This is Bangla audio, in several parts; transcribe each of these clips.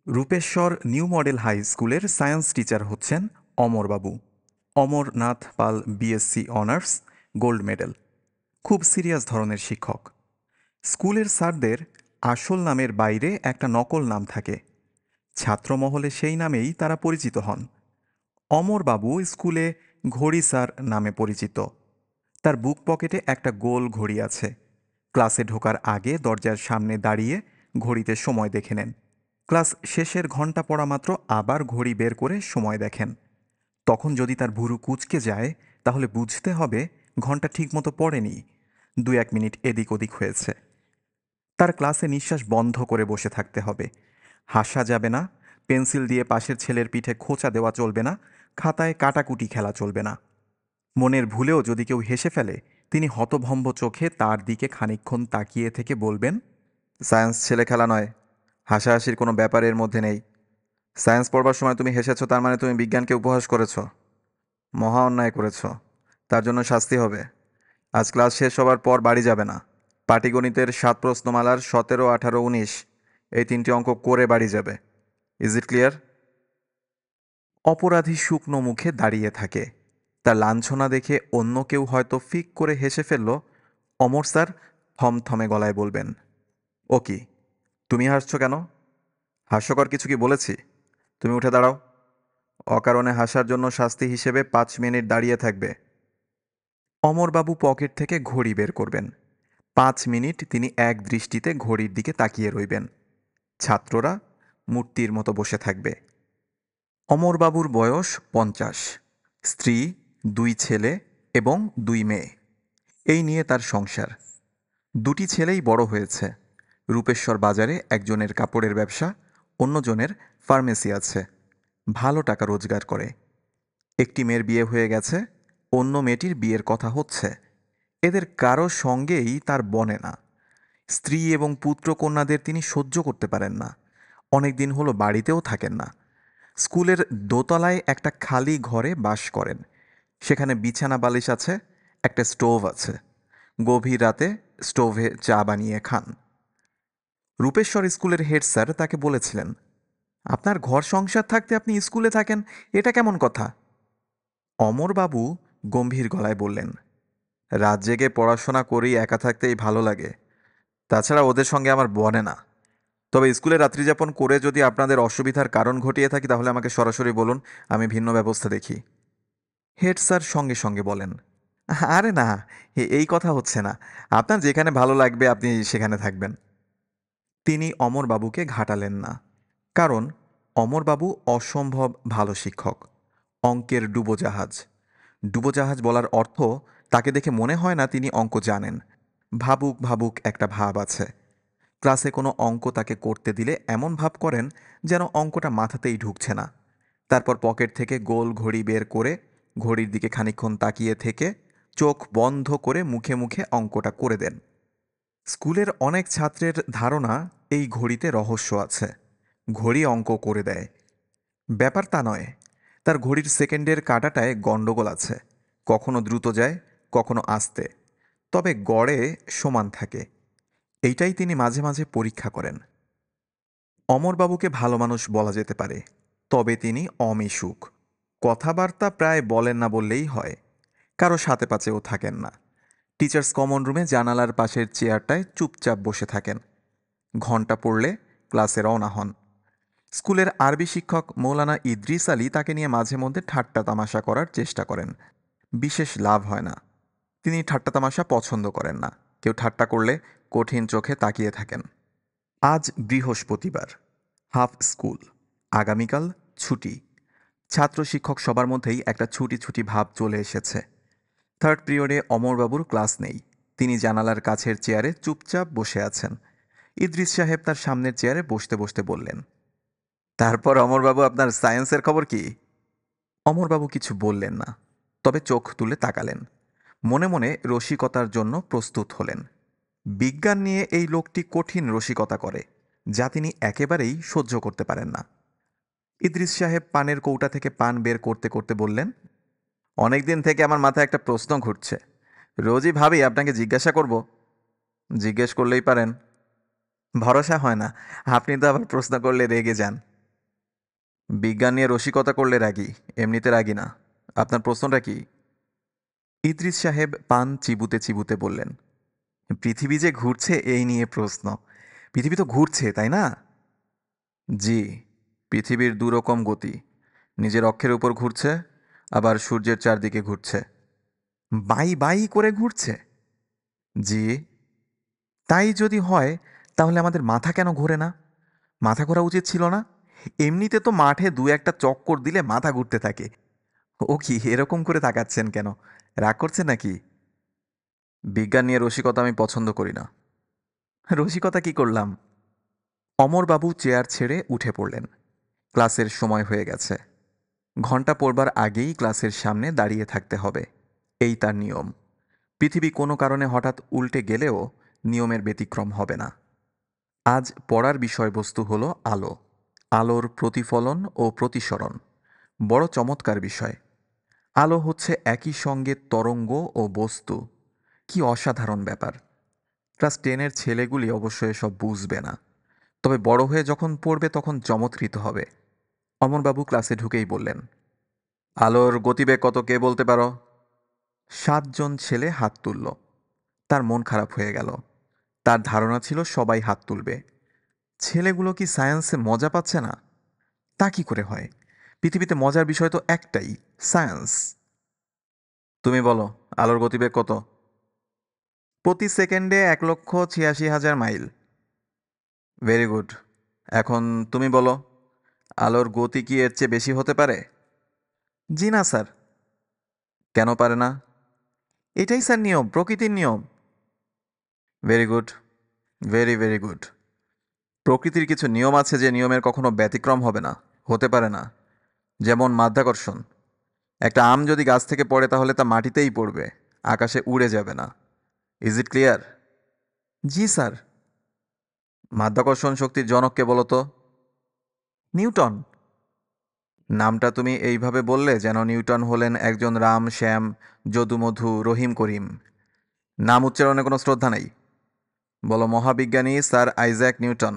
রূপেশ্বর নিউ মডেল হাই স্কুলের সায়েন্স টিচার হচ্ছেন অমরবাবু। অমরনাথ পাল বিএসসি অনার্স, গোল্ড মেডেল। খুব সিরিয়াস ধরনের শিক্ষক। স্কুলের স্যারদের আসল নামের বাইরে একটা নকল নাম থাকে। ছাত্রমহলে সেই নামেই তারা পরিচিত হন। অমরবাবু স্কুলে ঘড়ি স্যার নামে পরিচিত। তার বুক পকেটে একটা গোল ঘড়ি আছে। ক্লাসে ঢোকার আগে দরজার সামনে দাঁড়িয়ে ঘড়িতে সময় দেখে নেন। ক্লাস শেষের ঘন্টা পড়া মাত্র আবার ঘড়ি বের করে সময় দেখেন। তখন যদি তার ভুরু কুঁচকে যায়, তাহলে বুঝতে হবে ঘন্টা ঠিকমতো পড়েনি, 2-1 মিনিট এদিক ওদিক হয়েছে। তার ক্লাসে নিঃশ্বাস বন্ধ করে বসে থাকতে হবে। হাসা যাবে না, পেন্সিল দিয়ে পাশের ছেলের পিঠে খোঁচা দেওয়া চলবে না, খাতায় কাটাকুটি খেলা চলবে না। মনের ভুলেও যদি কেউ হেসে ফেলে, তিনি হতভম্ব চোখে তার দিকে খানিকক্ষণ তাকিয়ে থেকে বলবেন, সায়েন্স ছেলে খেলা নয়, হাসাহাসির কোনো ব্যাপার এর মধ্যে নেই। সায়েন্স পড়বার সময় তুমি হেসেছ, তার মানে তুমি বিজ্ঞানকে উপহাস করেছ, মহা অন্যায় করেছ। তার জন্য শাস্তি হবে। আজ ক্লাস শেষ হবার পর বাড়ি যাবে না। পাটিগণিতের 7 প্রশ্নমালার 17, 18, 19 এই 3টি অঙ্ক করে বাড়ি যাবে। Is it clear? অপরাধী শুকনো মুখে দাঁড়িয়ে থাকে। তার লাঞ্ছনা দেখে অন্য কেউ হয়তো ফিক করে হেসে ফেলল। অমর স্যার থমথমে গলায় বলবেন, ও কি, তুমি হাসছো কেন? হাস্যকর কিছু কি বলেছি? তুমি উঠে দাঁড়াও। অকারণে হাসার জন্য শাস্তি হিসেবে 5 মিনিট দাঁড়িয়ে থাকবে। অমরবাবু পকেট থেকে ঘড়ি বের করবেন। 5 মিনিট তিনি এক দৃষ্টিতে ঘড়ির দিকে তাকিয়ে রইবেন। ছাত্ররা মূর্তির মতো বসে থাকবে। অমরবাবুর বয়স 50। স্ত্রী, 2 ছেলে এবং 2 মেয়ে। এই নিয়ে তার সংসার। 2টি ছেলেই বড় হয়েছে। রূপেশ্বর বাজারে একজনের কাপড়ের ব্যবসা, অন্যজনের ফার্মেসি আছে। ভালো টাকা রোজগার করে। একটি মেয়ের বিয়ে হয়ে গেছে, অন্য মেয়েটির বিয়ের কথা হচ্ছে। এদের কারো সঙ্গেই তার বনে না। স্ত্রী এবং পুত্রকন্যাদের তিনি সহ্য করতে পারেন না। অনেক দিন হলো বাড়িতেও থাকেন না। স্কুলের দোতলায় একটা খালি ঘরে বাস করেন। সেখানে বিছানা বালিশ আছে, একটা স্টোভ আছে। গভীর রাতে স্টোভে চা বানিয়ে খান। রূপেশ্বর স্কুলের হেড স্যার তাকে বলেছিলেন, আপনার ঘর সংসার থাকতে আপনি স্কুলে থাকেন, এটা কেমন কথা? অমরবাবু গম্ভীর গলায় বললেন, রাত জেগে পড়াশোনা করি, একা থাকতেই ভালো লাগে। তাছাড়া ওদের সঙ্গে আমার বনে না। তবে স্কুলে রাত্রিযাপন করে যদি আপনাদের অসুবিধার কারণ ঘটিয়ে থাকি, তাহলে আমাকে সরাসরি বলুন, আমি ভিন্ন ব্যবস্থা দেখি। হেড স্যার সঙ্গে সঙ্গে বলেন, আরে না, এই কথা হচ্ছে না। আপনার যেখানে ভালো লাগবে আপনি সেখানে থাকবেন। তিনি অমরবাবুকে ঘাটালেন না। কারণ অমরবাবু অসম্ভব ভালো শিক্ষক। অঙ্কের ডুবোজাহাজ। ডুবোজাহাজ বলার অর্থ, তাকে দেখে মনে হয় না তিনি অঙ্ক জানেন। ভাবুক ভাবুক একটা ভাব আছে। ক্লাসে কোনো অঙ্ক তাকে করতে দিলে এমন ভাব করেন যেন অঙ্কটা মাথাতেই ঢুকছে না। তারপর পকেট থেকে গোল ঘড়ি বের করে ঘড়ির দিকে খানিকক্ষণ তাকিয়ে থেকে চোখ বন্ধ করে মুখে মুখে অঙ্কটা করে দেন। স্কুলের অনেক ছাত্রের ধারণা এই ঘড়িতে রহস্য আছে। ঘড়ি অঙ্ক করে দেয়। ব্যাপার তা নয়। তার ঘড়ির সেকেন্ডের কাঁটাটায় গণ্ডগোল আছে। কখনো দ্রুত যায়, কখনো আস্তে। তবে গড়ে সমান থাকে। এইটাই তিনি মাঝে মাঝে পরীক্ষা করেন। অমরবাবুকে ভালো মানুষ বলা যেতে পারে, তবে তিনি অমিশুক। কথাবার্তা প্রায় বলেন না বললেই হয়। কারো সাথে পাচেও থাকেন না। টিচার্স কমন রুমে জানালার পাশের চেয়ারটায় চুপচাপ বসে থাকেন। ঘণ্টা পড়লে ক্লাসে রওনা হন। স্কুলের আরবি শিক্ষক মৌলানা ইদ্রিস আলী তাকে নিয়ে মাঝে মধ্যে ঠাট্টা তামাশা করার চেষ্টা করেন। বিশেষ লাভ হয় না। তিনি ঠাট্টা তামাশা পছন্দ করেন না। কেউ ঠাট্টা করলে কঠিন চোখে তাকিয়ে থাকেন। আজ বৃহস্পতিবার, হাফ স্কুল। আগামীকাল ছুটি। ছাত্র শিক্ষক সবার মধ্যেই একটা ছুটি ছুটি ভাব চলে এসেছে। থার্ড পিরিয়ডে অমরবাবুর ক্লাস নেই। তিনি জানালার কাছের চেয়ারে চুপচাপ বসে আছেন। ইদ্রিস সাহেব তার সামনের চেয়ারে বসতে বসতে বললেন, তারপর অমরবাবু, আপনার সায়েন্সের খবর কি? অমরবাবু কিছু বললেন না, তবে চোখ তুলে তাকালেন। মনে মনে রসিকতার জন্য প্রস্তুত হলেন। বিজ্ঞান নিয়ে এই লোকটি কঠিন রসিকতা করে, যা তিনি একেবারেই সহ্য করতে পারেন না। ইদ্রিস সাহেব পানের কৌটা থেকে পান বের করতে করতে বললেন, অনেকদিন থেকে আমার মাথায় একটা প্রশ্ন ঘুরছে। রোজই ভাবি আপনাকে জিজ্ঞাসা করব। জিজ্ঞেস করলেই পারেন। ভরসা হয় না, আপনি তো আবার প্রশ্ন করলে রেগে যান। বিজ্ঞান নিয়ে রসিকতা করলে রাগি, এমনিতে রাগি না। আপনার প্রশ্নটা কি? ইদ্রিস সাহেব পান চিবুতে চিবুতে বললেন, পৃথিবী যে ঘুরছে এই নিয়ে প্রশ্ন। পৃথিবী তো ঘুরছে, তাই না? জি, পৃথিবীর দুরকম গতি। নিজের অক্ষের উপর ঘুরছে, আবার সূর্যের চারদিকে ঘুরছে। বাই বাই করে ঘুরছে? জি। তাই যদি হয়, তাহলে আমাদের মাথা কেন ঘোরে না? মাথা ঘোরা উচিত ছিল না? এমনিতে তো মাঠে দু একটা চক্কর দিলে মাথা ঘুরতে থাকে। ও কি এরকম করে তাকাচ্ছেন কেন? রাগ করছেন নাকি? বিজ্ঞান নিয়ে রসিকতা আমি পছন্দ করি না। রসিকতা কি করলাম? অমরবাবু চেয়ার ছেড়ে উঠে পড়লেন। ক্লাসের সময় হয়ে গেছে। ঘন্টা পড়বার আগেই ক্লাসের সামনে দাঁড়িয়ে থাকতে হবে। এই তার নিয়ম। পৃথিবী কোনো কারণে হঠাৎ উল্টে গেলেও নিয়মের ব্যতিক্রম হবে না। আজ পড়ার বিষয়বস্তু হল আলো। আলোর প্রতিফলন ও প্রতিসরণ। বড় চমৎকার বিষয়। আলো হচ্ছে একই সঙ্গে তরঙ্গ ও বস্তু। কি অসাধারণ ব্যাপার! ক্লাস 10-এর ছেলেগুলি অবশ্য এসব বুঝবে না। তবে বড় হয়ে যখন পড়বে তখন চমৎকৃত হবে। অমরবাবু ক্লাসে ঢুকেই বললেন, আলোর গতিবেগ কত কে বলতে পারো? 7 জন ছেলে হাত তুলল। তার মন খারাপ হয়ে গেল। তার ধারণা ছিল সবাই হাত তুলবে। ছেলেগুলো কি সায়েন্সে মজা পাচ্ছে না? তা কি করে হয়? পৃথিবীতে মজার বিষয় তো একটাই, সায়েন্স। তুমি বলো, আলোর গতিবেগ কত? প্রতি সেকেন্ডে 1,86,000 মাইল। Very good. এখন তুমি বলো, আলোর গতি কি এর চেয়ে বেশি হতে পারে? জি না স্যার। কেন পারে না? এটাই স্যার নিয়ম, প্রকৃতির নিয়ম। Very good, very very good. প্রকৃতির কিছু নিয়ম আছে যে নিয়মের কখনো ব্যতিক্রম হবে না, হতে পারে না। যেমন মাধ্যাকর্ষণ। একটা আম যদি গাছ থেকে পড়ে তাহলে তা মাটিতেই পড়বে, আকাশে উড়ে যাবে না। Is it clear? G sir. মাধ্যাকর্ষণ শক্তির জনককে বলো তো? নিউটন। নামটা তুমি এইভাবে বললে যেন নিউটন হলেন একজন রাম শ্যাম যদুমধু রহিম করিম। নাম উচ্চারণে কোনো শ্রদ্ধা নেই। বলো মহাবিজ্ঞানী স্যার আইজ্যাক নিউটন।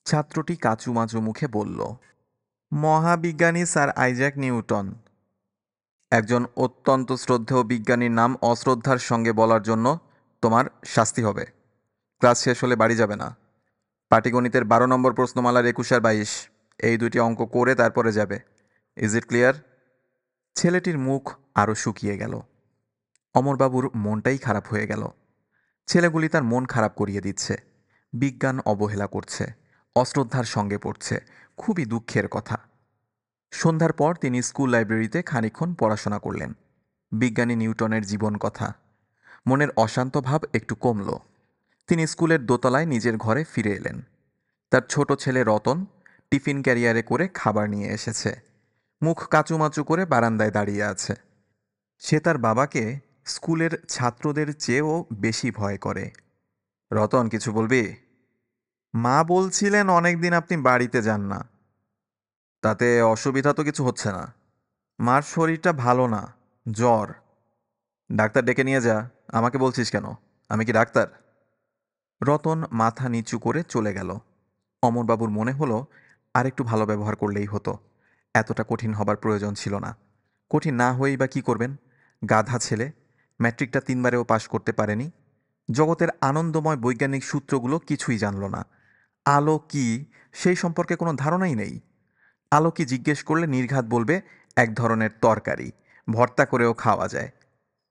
ছাত্রটি কাঁচুমাচু মুখে বলল, মহাবিজ্ঞানী স্যার আইজ্যাক নিউটন। একজন অত্যন্ত শ্রদ্ধেয় বিজ্ঞানীর নাম অশ্রদ্ধার সঙ্গে বলার জন্য তোমার শাস্তি হবে। ক্লাস শেষ হলে বাড়ি যাবে না। পাটিগণিতের 12 নম্বর প্রশ্নমালার 21 আর 22 এই দুটি অঙ্ক করে তারপরে যাবে। Is it clear? ছেলেটির মুখ আরও শুকিয়ে গেল। অমরবাবুর মনটাই খারাপ হয়ে গেল। ছেলেগুলি তার মন খারাপ করিয়ে দিচ্ছে। বিজ্ঞান অবহেলা করছে, অশ্রদ্ধার সঙ্গে পড়ছে। খুবই দুঃখের কথা। সন্ধ্যার পর তিনি স্কুল লাইব্রেরিতে খানিকক্ষণ পড়াশোনা করলেন। বিজ্ঞানী নিউটনের জীবন কথা। মনের অশান্ত ভাব একটু কমল। তিনি স্কুলের দোতলায় নিজের ঘরে ফিরে এলেন। তার ছোট ছেলে রতন টিফিন ক্যারিয়ারে করে খাবার নিয়ে এসেছে। মুখ কাচুমাচু করে বারান্দায় দাঁড়িয়ে আছে। সে তার বাবাকে স্কুলের ছাত্রদের চেয়েও বেশি ভয় করে। রতন, কিছু বলবি? মা বলছিলেন অনেকদিন আপনি বাড়িতে যান না। তাতে অসুবিধা তো কিছু হচ্ছে না। মার শরীরটা ভালো না, জ্বর। ডাক্তার ডেকে নিয়ে যা। আমাকে বলছিস কেন? আমি কি ডাক্তার? রতন মাথা নিচু করে চলে গেল। অমরবাবুর মনে হলো আর একটু ভালো ব্যবহার করলেই হতো। এতটা কঠিন হবার প্রয়োজন ছিল না। কঠিন না হয়েই বা কী করবেন? গাধা ছেলে, ম্যাট্রিকটা 3বারেও পাশ করতে পারেনি। জগতের আনন্দময় বৈজ্ঞানিক সূত্রগুলো কিছুই জানল না। আলো কি সেই সম্পর্কে কোনো ধারণাই নেই। আলো কি জিজ্ঞেস করলে নির্ঘাত বলবে এক ধরনের তরকারি, ভর্তা করেও খাওয়া যায়।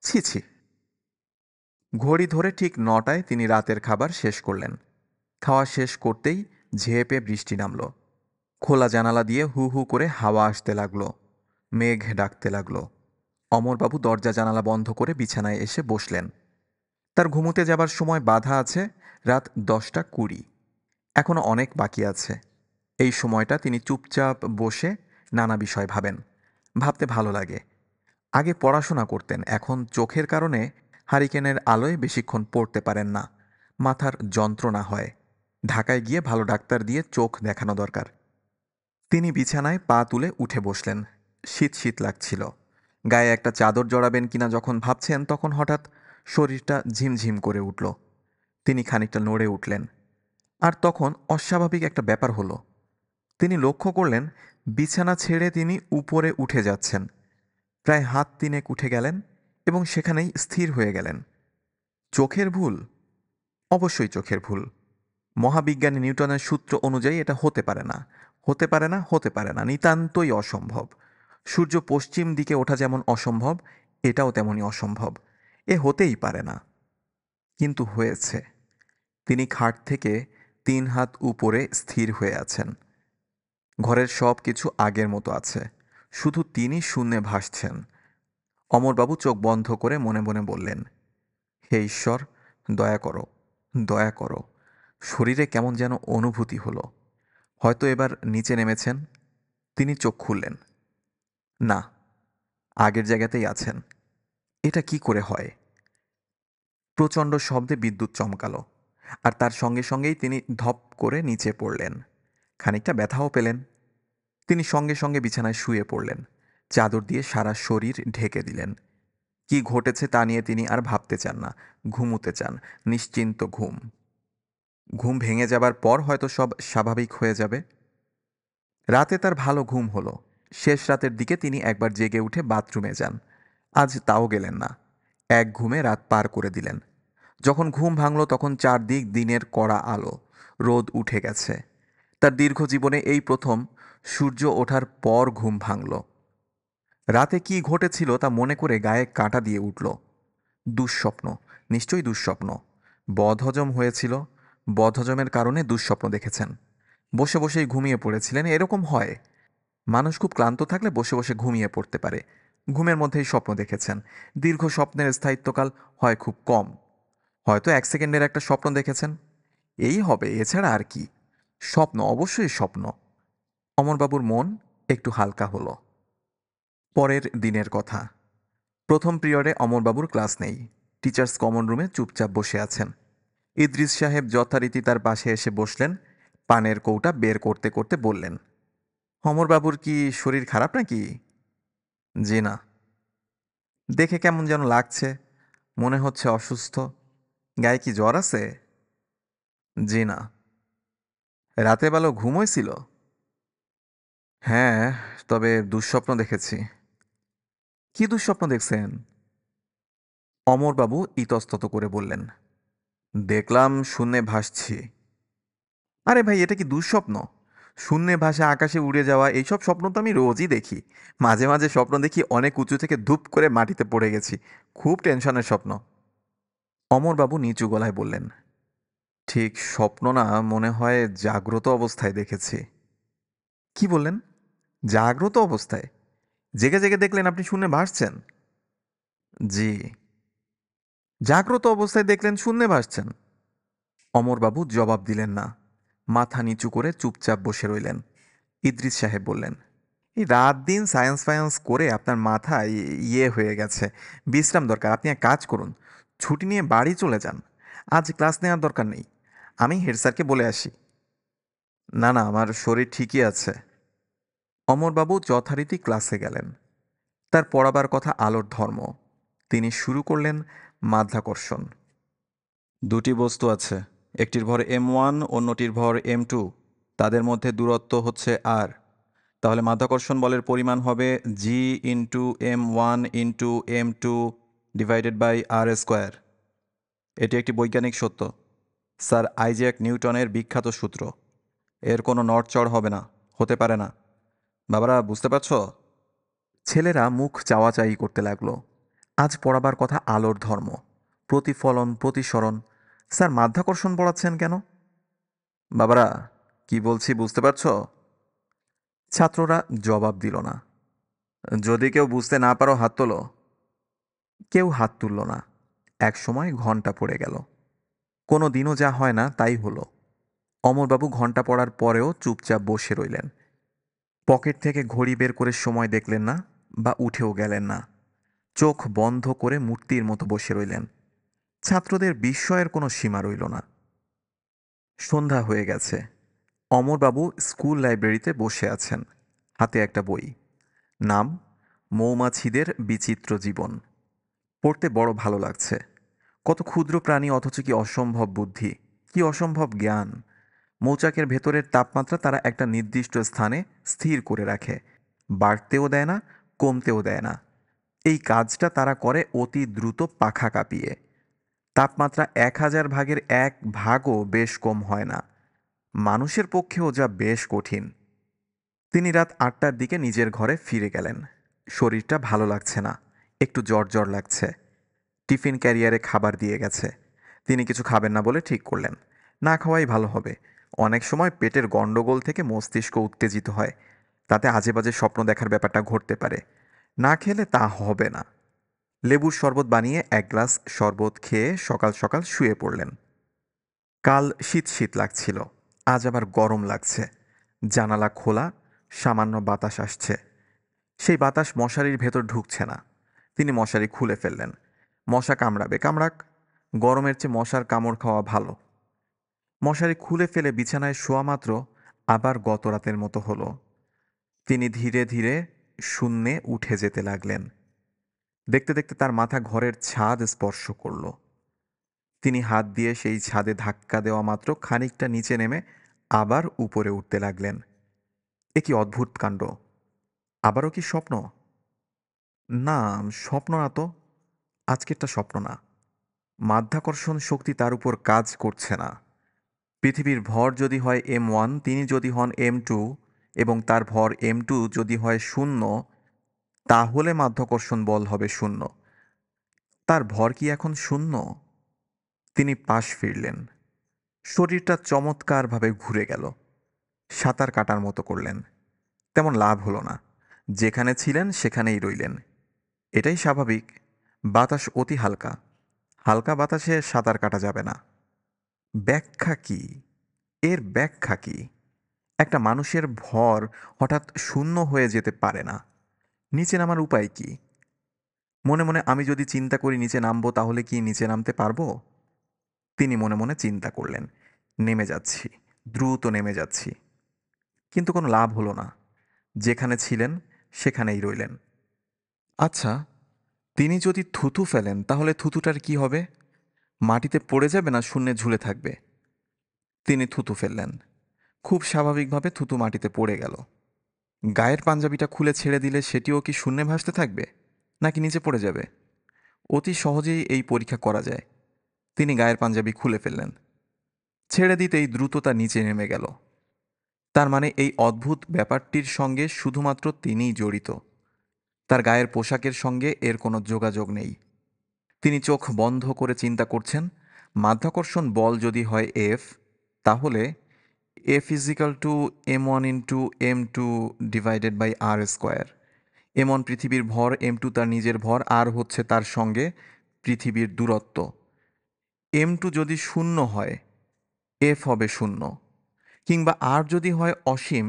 ছি ছি। ঘড়ি ধরে ঠিক 9টায় তিনি রাতের খাবার শেষ করলেন। খাওয়া শেষ করতেই ঝেঁপে বৃষ্টি নামল। খোলা জানালা দিয়ে হু হু করে হাওয়া আসতে লাগলো। মেঘ ডাকতে লাগলো। অমরবাবু দরজা জানালা বন্ধ করে বিছানায় এসে বসলেন। তার ঘুমোতে যাবার সময় বাধা আছে রাত 10টা 20। এখনো অনেক বাকি আছে। এই সময়টা তিনি চুপচাপ বসে নানা বিষয় ভাবেন। ভাবতে ভালো লাগে। আগে পড়াশোনা করতেন, এখন চোখের কারণে হারিকেনের আলোয় বেশিক্ষণ পড়তে পারেন না। মাথার যন্ত্রণা হয়। ঢাকায় গিয়ে ভালো ডাক্তার দিয়ে চোখ দেখানো দরকার। তিনি বিছানায় পা তুলে উঠে বসলেন। শীত শীত লাগছিল। গায়ে একটা চাদর জড়াবেন কিনা যখন ভাবছেন তখন হঠাৎ শরীরটা ঝিমঝিম করে উঠল। তিনি খানিকটা নড়ে উঠলেন। আর তখন অস্বাভাবিক একটা ব্যাপার হলো। তিনি লক্ষ্য করলেন বিছানা ছেড়ে তিনি উপরে উঠে যাচ্ছেন। প্রায় হাত তিনেক উঠে গেলেন এবং সেখানেই স্থির হয়ে গেলেন। চোখের ভুল? অবশ্যই চোখের ভুল। মহাবিজ্ঞানী নিউটনের সূত্র অনুযায়ী এটা হতে পারে না, হতে পারে না, হতে পারে না, নিতান্তই অসম্ভব। সূর্য পশ্চিম দিকে ওঠা যেমন অসম্ভব, এটাও তেমনই অসম্ভব। এ হতেই পারে না। কিন্তু হয়েছে। তিনি খাট থেকে 3 হাত উপরে স্থির হয়ে আছেন। ঘরের সব কিছু আগের মতো আছে, শুধু তিনি শূন্যে ভাসছেন। অমরবাবু চোখ বন্ধ করে মনে মনে বললেন, হে ঈশ্বর, দয়া করো, দয়া করো। শরীরে কেমন যেন অনুভূতি হলো। হয়তো এবার নিচে নেমেছেন। তিনি চোখ খুললেন। না, আগের জায়গাতেই আছেন। এটা কি করে হয়? প্রচণ্ড শব্দে বিদ্যুৎ চমকালো, আর তার সঙ্গে সঙ্গেই তিনি ধপ করে নিচে পড়লেন। খানিকটা ব্যথাও পেলেন। তিনি সঙ্গে সঙ্গে বিছানায় শুয়ে পড়লেন। চাদর দিয়ে সারা শরীর ঢেকে দিলেন। কি ঘটেছে তা নিয়ে তিনি আর ভাবতে চান না। ঘুমুতে চান, নিশ্চিন্ত ঘুম। ঘুম ভেঙে যাবার পর হয়তো সব স্বাভাবিক হয়ে যাবে। রাতে তার ভালো ঘুম হলো। শেষ রাতের দিকে তিনি একবার জেগে উঠে বাথরুমে যান। আজ তাও গেলেন না। এক ঘুমে রাত পার করে দিলেন। যখন ঘুম ভাঙল তখন চারদিক দিনের কড়া আলো, রোদ উঠে গেছে। তার দীর্ঘ জীবনে এই প্রথম সূর্য ওঠার পর ঘুম ভাঙল। রাতে কি ঘটেছিল তা মনে করে গায়ে কাঁটা দিয়ে উঠল। দুঃস্বপ্ন, নিশ্চয়ই দুঃস্বপ্ন। বদহজম হয়েছিল, বদহজমের কারণে দুঃস্বপ্ন দেখেছেন। বসে বসেই ঘুমিয়ে পড়েছিলেন, এরকম হয়। মানুষ খুব ক্লান্ত থাকলে বসে বসে ঘুমিয়ে পড়তে পারে। ঘুমের মধ্যেই স্বপ্ন দেখেছেন। দীর্ঘ স্বপ্নের স্থায়িত্বকাল হয় খুব কম। হয়তো 1 সেকেন্ডের একটা স্বপ্ন দেখেছেন। এই হবে, এছাড়া আর কি। স্বপ্ন, অবশ্যই স্বপ্ন। অমরবাবুর মন একটু হালকা হলো। পরের দিনের কথা। প্রথম পিরিয়ডে অমরবাবুর ক্লাস নেই। টিচার্স কমন রুমে চুপচাপ বসে আছেন। ইদ্রিস সাহেব যথারীতি তার পাশে এসে বসলেন। পানের কৌটা বের করতে করতে বললেন, অমরবাবুর কি শরীর খারাপ নাকি? জি না। দেখে কেমন যেন লাগছে, মনে হচ্ছে অসুস্থ। গায়ে কি জ্বর আছে? জি না। রাতে ভালো ঘুম হয়েছিল? হ্যাঁ, তবে দুঃস্বপ্ন দেখেছি। কি দুঃস্বপ্ন দেখছেন? অমরবাবু ইতস্তত করে বললেন, দেখলাম শূন্যে ভাসছি। আরে ভাই, এটা কি দুঃস্বপ্ন? শূন্যে ভাসা, আকাশে উড়ে যাওয়া, এইসব স্বপ্ন তো আমি রোজই দেখি। মাঝে মাঝে স্বপ্ন দেখি অনেক উঁচু থেকে ধূপ করে মাটিতে পড়ে গেছি। খুব টেনশনের স্বপ্ন। অমরবাবু নিচু গলায় বললেন, ঠিক স্বপ্ন না, মনে হয় জাগ্রত অবস্থায় দেখেছি। কি বললেন? জাগ্রত অবস্থায়? জেগে জেগে দেখলেন আপনি শূন্যে ভাসছেন? জি। জাগ্রত অবস্থায় দেখলেন শূন্যে ভাসছেন? অমরবাবু জবাব দিলেন না। মাথা নিচু করে চুপচাপ বসে রইলেন। ইদ্রিস সাহেব বললেন, এই রাত দিন সায়েন্স ফায়েন্স করে আপনার মাথা ইয়ে হয়ে গেছে। বিশ্রাম দরকার। আপনি এক কাজ করুন, ছুটি নিয়ে বাড়ি চলে যান। আজ ক্লাস নেওয়ার দরকার নেই। আমি হেড স্যারকে বলে আসি। না না, আমার শরীর ঠিকই আছে। অমরবাবু যথারীতি ক্লাসে গেলেন। তার পড়াবার কথা আলোর ধর্ম। তিনি শুরু করলেন মাধ্যাকর্ষণ। দুটি বস্তু আছে, একটির ভর m1, অন্যটির ভর m2। তাদের মধ্যে দূরত্ব হচ্ছে r। তাহলে মাধ্যাকর্ষণ বলের পরিমাণ হবে g into m1 into m2 divided by r square. এটি একটি বৈজ্ঞানিক সত্য, স্যার আইজ্যাক নিউটনের বিখ্যাত সূত্র। এর কোনো নড়চড় হবে না, হতে পারে না। বাবারা, বুঝতে পারছো? ছেলেরা মুখ চাওয়াচাই করতে লাগলো। আজ পড়াবার কথা আলোর ধর্ম, প্রতিফলন, প্রতিসরণ। স্যার মাধ্যাকর্ষণ পড়াচ্ছেন কেন? বাবারা, কি বলছি বুঝতে পারছো? ছাত্ররা জবাব দিল না। যদি কেউ বুঝতে না পারো হাত তোলো। কেউ হাত তুলল না। এক সময় ঘন্টা পড়ে গেল। কোনো দিনও যা হয় না তাই হলো। অমরবাবু ঘন্টা পড়ার পরেও চুপচাপ বসে রইলেন। পকেট থেকে ঘড়ি বের করে সময় দেখলেন না, বা উঠেও গেলেন না। চোখ বন্ধ করে মূর্তির মতো বসে রইলেন। ছাত্রদের বিস্ময়ের কোনো সীমা রইল না। সন্ধ্যা হয়ে গেছে। অমরবাবু স্কুল লাইব্রেরিতে বসে আছেন। হাতে একটা বই। নাম মৌমাছিদের বিচিত্র জীবন। পড়তে বড় ভালো লাগছে। কত ক্ষুদ্র প্রাণী, অথচ কি অসম্ভব বুদ্ধি, কি অসম্ভব জ্ঞান। মৌচাকের ভেতরের তাপমাত্রা তারা একটা নির্দিষ্ট স্থানে স্থির করে রাখে, বাড়তেও দেয় না, কমতেও দেয় না। এই কাজটা তারা করে অতি দ্রুত পাখা কাঁপিয়ে। তাপমাত্রা 1000 ভাগের 1 ভাগও বেশ কম হয় না। মানুষের পক্ষেও যা বেশ কঠিন। তিনি রাত 8টার দিকে নিজের ঘরে ফিরে গেলেন। শরীরটা ভালো লাগছে না, একটু জ্বর জ্বর লাগছে। টিফিন ক্যারিয়ারে খাবার দিয়ে গেছে। তিনি কিছু খাবেন না বলে ঠিক করলেন, না খাওয়াই ভালো হবে। অনেক সময় পেটের গণ্ডগোল থেকে মস্তিষ্ক উত্তেজিত হয়, তাতে আজে বাজে স্বপ্ন দেখার ব্যাপারটা ঘটতে পারে। না খেলে তা হবে না। লেবুর শরবত বানিয়ে 1 গ্লাস শরবত খেয়ে সকাল সকাল শুয়ে পড়লেন। কাল শীত শীত লাগছিল, আজ আবার গরম লাগছে। জানালা খোলা, সামান্য বাতাস আসছে। সেই বাতাস মশারির ভেতর ঢুকছে না। তিনি মশারি খুলে ফেললেন। মশা কামড়াবে, কামড়াক। গরমের চেয়ে মশার কামড় খাওয়া ভালো। মশারি খুলে ফেলে বিছানায় শোয়া মাত্র আবার গত রাতের মতো হলো। তিনি ধীরে ধীরে শূন্যে উঠে যেতে লাগলেন। দেখতে দেখতে তার মাথা ঘরের ছাদ স্পর্শ করল। তিনি হাত দিয়ে সেই ছাদে ধাক্কা দেওয়া মাত্র খানিকটা নিচে নেমে আবার উপরে উঠতে লাগলেন। এ কি অদ্ভুত কাণ্ড! আবারও কি স্বপ্ন? না, স্বপ্ন না তো। আজকেরটা স্বপ্ন না। মাধ্যাকর্ষণ শক্তি তার উপর কাজ করছে না। পৃথিবীর ভর যদি হয় m1, তিনি যদি হন m2 এবং তার ভর m2 যদি হয় 0, তাহলে মাধ্যাকর্ষণ বল হবে 0। তার ভর কি এখন 0? তিনি পাশ ফিরলেন। শরীরটা চমৎকারভাবে ঘুরে গেল। সাঁতার কাটার মতো করলেন। তেমন লাভ হলো না। যেখানে ছিলেন সেখানেই রইলেন। এটাই স্বাভাবিক। বাতাস অতি হালকা। হালকা বাতাসে সাঁতার কাটা যাবে না। ব্যাখ্যা কি? এর ব্যাখ্যা কি? একটা মানুষের ভর হঠাৎ শূন্য হয়ে যেতে পারে না। নিচে নামার উপায় কি? মনে মনে আমি যদি চিন্তা করি নিচে নামবো, তাহলে কি নিচে নামতে পারবো? তিনি মনে মনে চিন্তা করলেন, নেমে যাচ্ছি, দ্রুত নেমে যাচ্ছি। কিন্তু কোনো লাভ হলো না। যেখানে ছিলেন সেখানেই রইলেন। আচ্ছা, তিনি যদি থুতু ফেলেন তাহলে থুতুটার কি হবে? মাটিতে পড়ে যাবে না শূন্যে ঝুলে থাকবে? তিনি থুতু ফেললেন। খুব স্বাভাবিকভাবে থুতু মাটিতে পড়ে গেল। গায়ের পাঞ্জাবিটা খুলে ছেড়ে দিলে সেটিও কি শূন্যে ভাসতে থাকবে, নাকি নিচে পড়ে যাবে? অতি সহজেই এই পরীক্ষা করা যায়। তিনি গায়ের পাঞ্জাবি খুলে ফেললেন। ছেড়ে দিতেই দ্রুত তা নিচে নেমে গেল। তার মানে এই অদ্ভুত ব্যাপারটির সঙ্গে শুধুমাত্র তিনিই জড়িত। তার গায়ের পোশাকের সঙ্গে এর কোনো যোগাযোগ নেই। তিনি চোখ বন্ধ করে চিন্তা করছেন, মাধ্যাকর্ষণ বল যদি হয় F, তাহলে F = m1 × m2 divided by r²। m1 পৃথিবীর ভর, m2 তার নিজের ভর, আর হচ্ছে তার সঙ্গে পৃথিবীর দূরত্ব। m2 যদি 0 হয়, F হবে 0। কিংবা আর যদি হয় অসীম,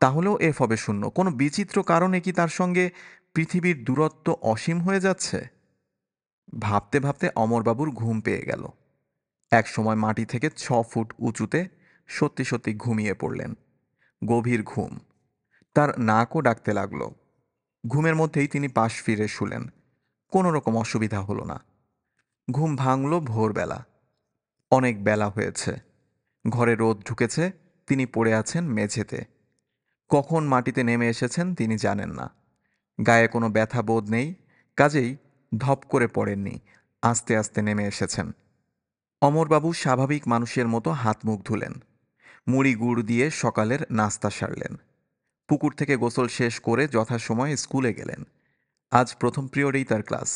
তাহলেও F হবে 0। কোনো বিচিত্র কারণে কি তার সঙ্গে পৃথিবীর দূরত্ব অসীম হয়ে যাচ্ছে? ভাবতে ভাবতে অমরবাবুর ঘুম পেয়ে গেল। এক সময় মাটি থেকে 6 ফুট উঁচুতে সত্যি সত্যি ঘুমিয়ে পড়লেন। গভীর ঘুম। তার নাকও ডাকতে লাগলো। ঘুমের মধ্যেই তিনি পাশ ফিরে শুলেন। কোনো রকম অসুবিধা হলো না। ঘুম ভাঙল ভোরবেলা। অনেক বেলা হয়েছে। ঘরে রোদ ঢুকেছে। তিনি পড়ে আছেন মেঝেতে। কখন মাটিতে নেমে এসেছেন তিনি জানেন না। গায়ে কোনো ব্যথা বোধ নেই, কাজেই ধপ করে পড়েননি, আস্তে আস্তে নেমে এসেছেন। অমরবাবু স্বাভাবিক মানুষের মতো হাত মুখ ধুলেন। মুড়ি গুড় দিয়ে সকালের নাস্তা সারলেন। পুকুর থেকে গোসল শেষ করে যথাসময়ে স্কুলে গেলেন। আজ প্রথম পিরিয়ডেই তার ক্লাস।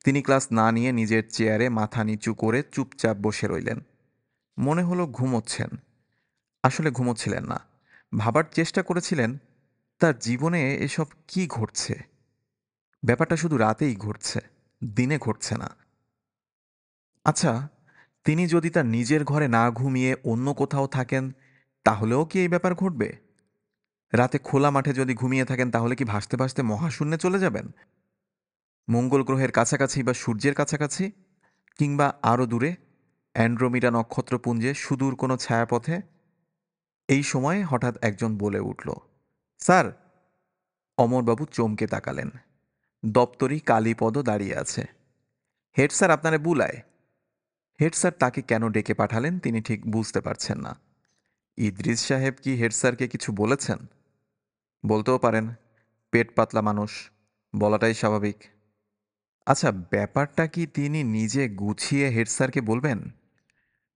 তিনি ক্লাস না নিয়ে নিজের চেয়ারে মাথা নিচু করে চুপচাপ বসে রইলেন। মনে হলো ঘুমোচ্ছেন। আসলে ঘুমোচ্ছিলেন না। ভাবার চেষ্টা করেছিলেন, তার জীবনে এসব কি ঘটছে? ব্যাপারটা শুধু রাতেই ঘটছে, দিনে ঘটছে না। আচ্ছা, তিনি যদি তার নিজের ঘরে না ঘুমিয়ে অন্য কোথাও থাকেন, তাহলেও কি এই ব্যাপার ঘটবে? রাতে খোলা মাঠে যদি ঘুমিয়ে থাকেন, তাহলে কি ভাসতে ভাসতে মহাশূন্যে চলে যাবেন? মঙ্গল গ্রহের কাছাকাছি বা সূর্যের কাছাকাছি? কিংবা আরও দূরে, অ্যান্ড্রোমিডা নক্ষত্রপুঞ্জে সুদূর কোনো ছায়াপথে? এই সময়ে হঠাৎ একজন বলে উঠল, স্যার! অমরবাবু চমকে তাকালেন। দপ্তরি কালীপদ দাঁড়িয়ে আছে। হেড স্যার আপনারে বুলায়। হেড স্যার তাকে কেন ডেকে পাঠালেন তিনি ঠিক বুঝতে পারছেন না। ইদ্রিস সাহেব কি হেড স্যারকে কিছু বলেছেন? বলতেও পারেন, পেট পাতলা মানুষ, বলাটাই স্বাভাবিক। আচ্ছা, ব্যাপারটা কি তিনি নিজে গুছিয়ে হেড স্যারকে বলবেন?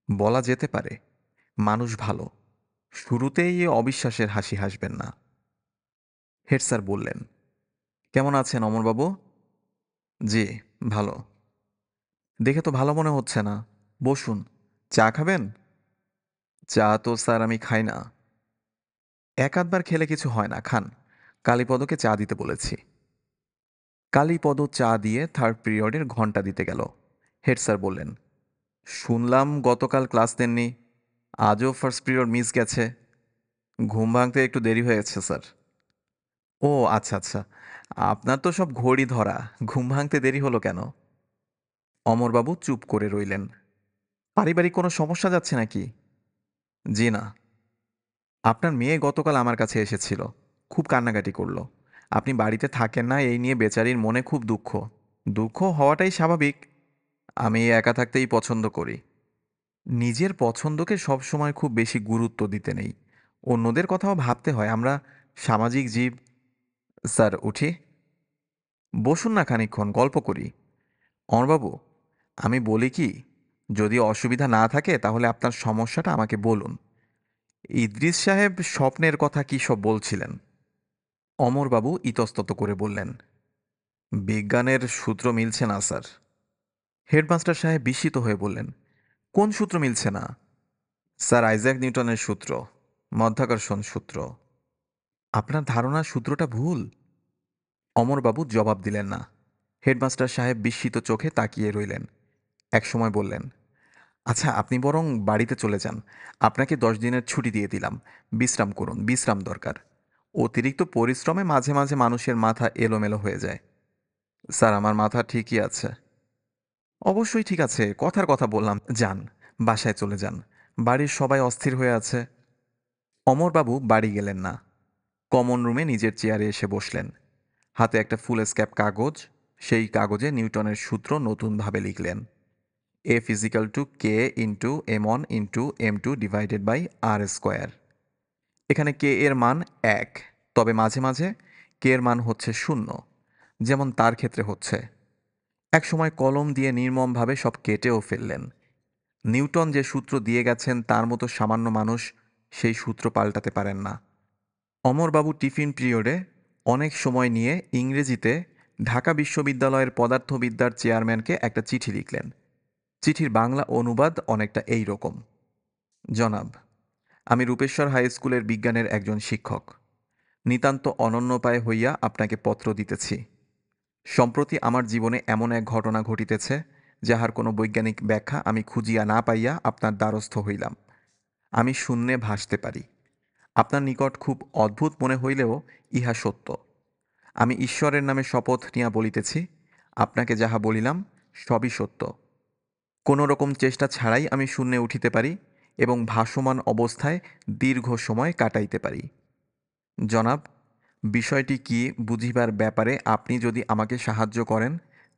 বলা যেতে পারে, মানুষ ভালো, শুরুতেই অবিশ্বাসের হাসি হাসবেন না। হেড স্যার বললেন, কেমন আছেন অমরবাবু? জি, ভালো। দেখে তো ভালো মনে হচ্ছে না। বসুন, চা খাবেন? চা তো স্যার আমি খাই না। এক আধবার খেলে কিছু হয় না, খান। কালীপদকে চা দিতে বলেছি। কালীপদ চা দিয়ে থার্ড পিরিয়ডের ঘন্টা দিতে গেল। হেড স্যার বললেন, শুনলাম গতকাল ক্লাস নেননি, আজও ফার্স্ট পিরিয়ড মিস গেছে। ঘুম ভাঙতে একটু দেরি হয়েছে স্যার। ও আচ্ছা আচ্ছা, আপনার তো সব ঘড়ি ধরা, ঘুম ভাঙতে দেরি হলো কেন? অমরবাবু চুপ করে রইলেন। পারিবারিক কোনো সমস্যা যাচ্ছে নাকি? জি না। আপনার মেয়ে গতকাল আমার কাছে এসেছিল, খুব কান্নাকাটি করলো। আপনি বাড়িতে থাকেন না এই নিয়ে বেচারির মনে খুব দুঃখ। দুঃখ হওয়াটাই স্বাভাবিক। আমি একা থাকতেই পছন্দ করি। নিজের পছন্দকে সবসময় খুব বেশি গুরুত্ব দিতে নেই, অন্যদের কথাও ভাবতে হয়, আমরা সামাজিক জীব। স্যার উঠি? বসুন না, খানিকক্ষণ গল্প করি। অমরবাবু, আমি বলি কি, যদি অসুবিধা না থাকে তাহলে আপনার সমস্যাটা আমাকে বলুন। ইদ্রিস সাহেব স্বপ্নের কথা কী সব বলছিলেন? অমরবাবু ইতস্তত করে বললেন, বিজ্ঞানের সূত্র মিলছে না স্যার। হেডমাস্টার সাহেব বিস্মিত হয়ে বললেন, কোন সূত্র মিলছে না? স্যার আইজ্যাক নিউটনের সূত্র, মাধ্যাকর্ষণ সূত্র। আপনার ধারণার সূত্রটা ভুল? অমরবাবু জবাব দিলেন না। হেডমাস্টার সাহেব বিস্মিত চোখে তাকিয়ে রইলেন। একসময় বললেন, আচ্ছা আপনি বরং বাড়িতে চলে যান, আপনাকে 10 দিনের ছুটি দিয়ে দিলাম। বিশ্রাম করুন, বিশ্রাম দরকার। অতিরিক্ত পরিশ্রমে মাঝে মাঝে মানুষের মাথা এলোমেলো হয়ে যায়। স্যার আমার মাথা ঠিকই আছে। অবশ্যই ঠিক আছে, কথার কথা বললাম। যান, বাসায় চলে যান, বাড়ির সবাই অস্থির হয়ে আছে। অমরবাবু বাড়ি গেলেন না, কমন রুমে নিজের চেয়ারে এসে বসলেন। হাতে একটা ফুল স্ক্যাপ কাগজ, সেই কাগজে নিউটনের সূত্র নতুনভাবে লিখলেন, F equal to K into M1 into M2 divided by R square. এখানে কে এর মান 1, তবে মাঝে মাঝে কে এর মান হচ্ছে 0, যেমন তার ক্ষেত্রে হচ্ছে। একসময় কলম দিয়ে নির্মমভাবে সব কেটেও ফেললেন। নিউটন যে সূত্র দিয়ে গেছেন তার মতো সামান্য মানুষ সেই সূত্র পাল্টাতে পারেন না। অমরবাবু টিফিন পিরিয়ডে অনেক সময় নিয়ে ইংরেজিতে ঢাকা বিশ্ববিদ্যালয়ের পদার্থবিদ্যার চেয়ারম্যানকে একটা চিঠি লিখলেন। চিঠির বাংলা অনুবাদ অনেকটা এই রকম, জনাব, আমি রূপেশ্বর হাই স্কুলের বিজ্ঞানের একজন শিক্ষক, নিতান্ত অনন্যপায় হইয়া আপনাকে পত্র দিতেছি। সম্প্রতি আমার জীবনে এমন এক ঘটনা ঘটিতেছে, যাহার কোনো বৈজ্ঞানিক ব্যাখ্যা আমি খুঁজিয়া না পাইয়া আপনার দ্বারস্থ হইলাম। আমি শূন্যে ভাসতে পারি। আপনার নিকট খুব অদ্ভুত মনে হইলেও ইহা সত্য। আমি ঈশ্বরের নামে শপথ নিয়া বলিতেছি, আপনাকে যাহা বলিলাম সবই সত্য। কোনো রকম চেষ্টা ছাড়াই আমি শূন্যে উঠিতে পারি এবং ভাসমান অবস্থায় দীর্ঘ সময় কাটাইতে পারি। জনাব, বিষয়টি কি বুঝিবার ব্যাপারে আপনি যদি আমাকে সাহায্য করেন,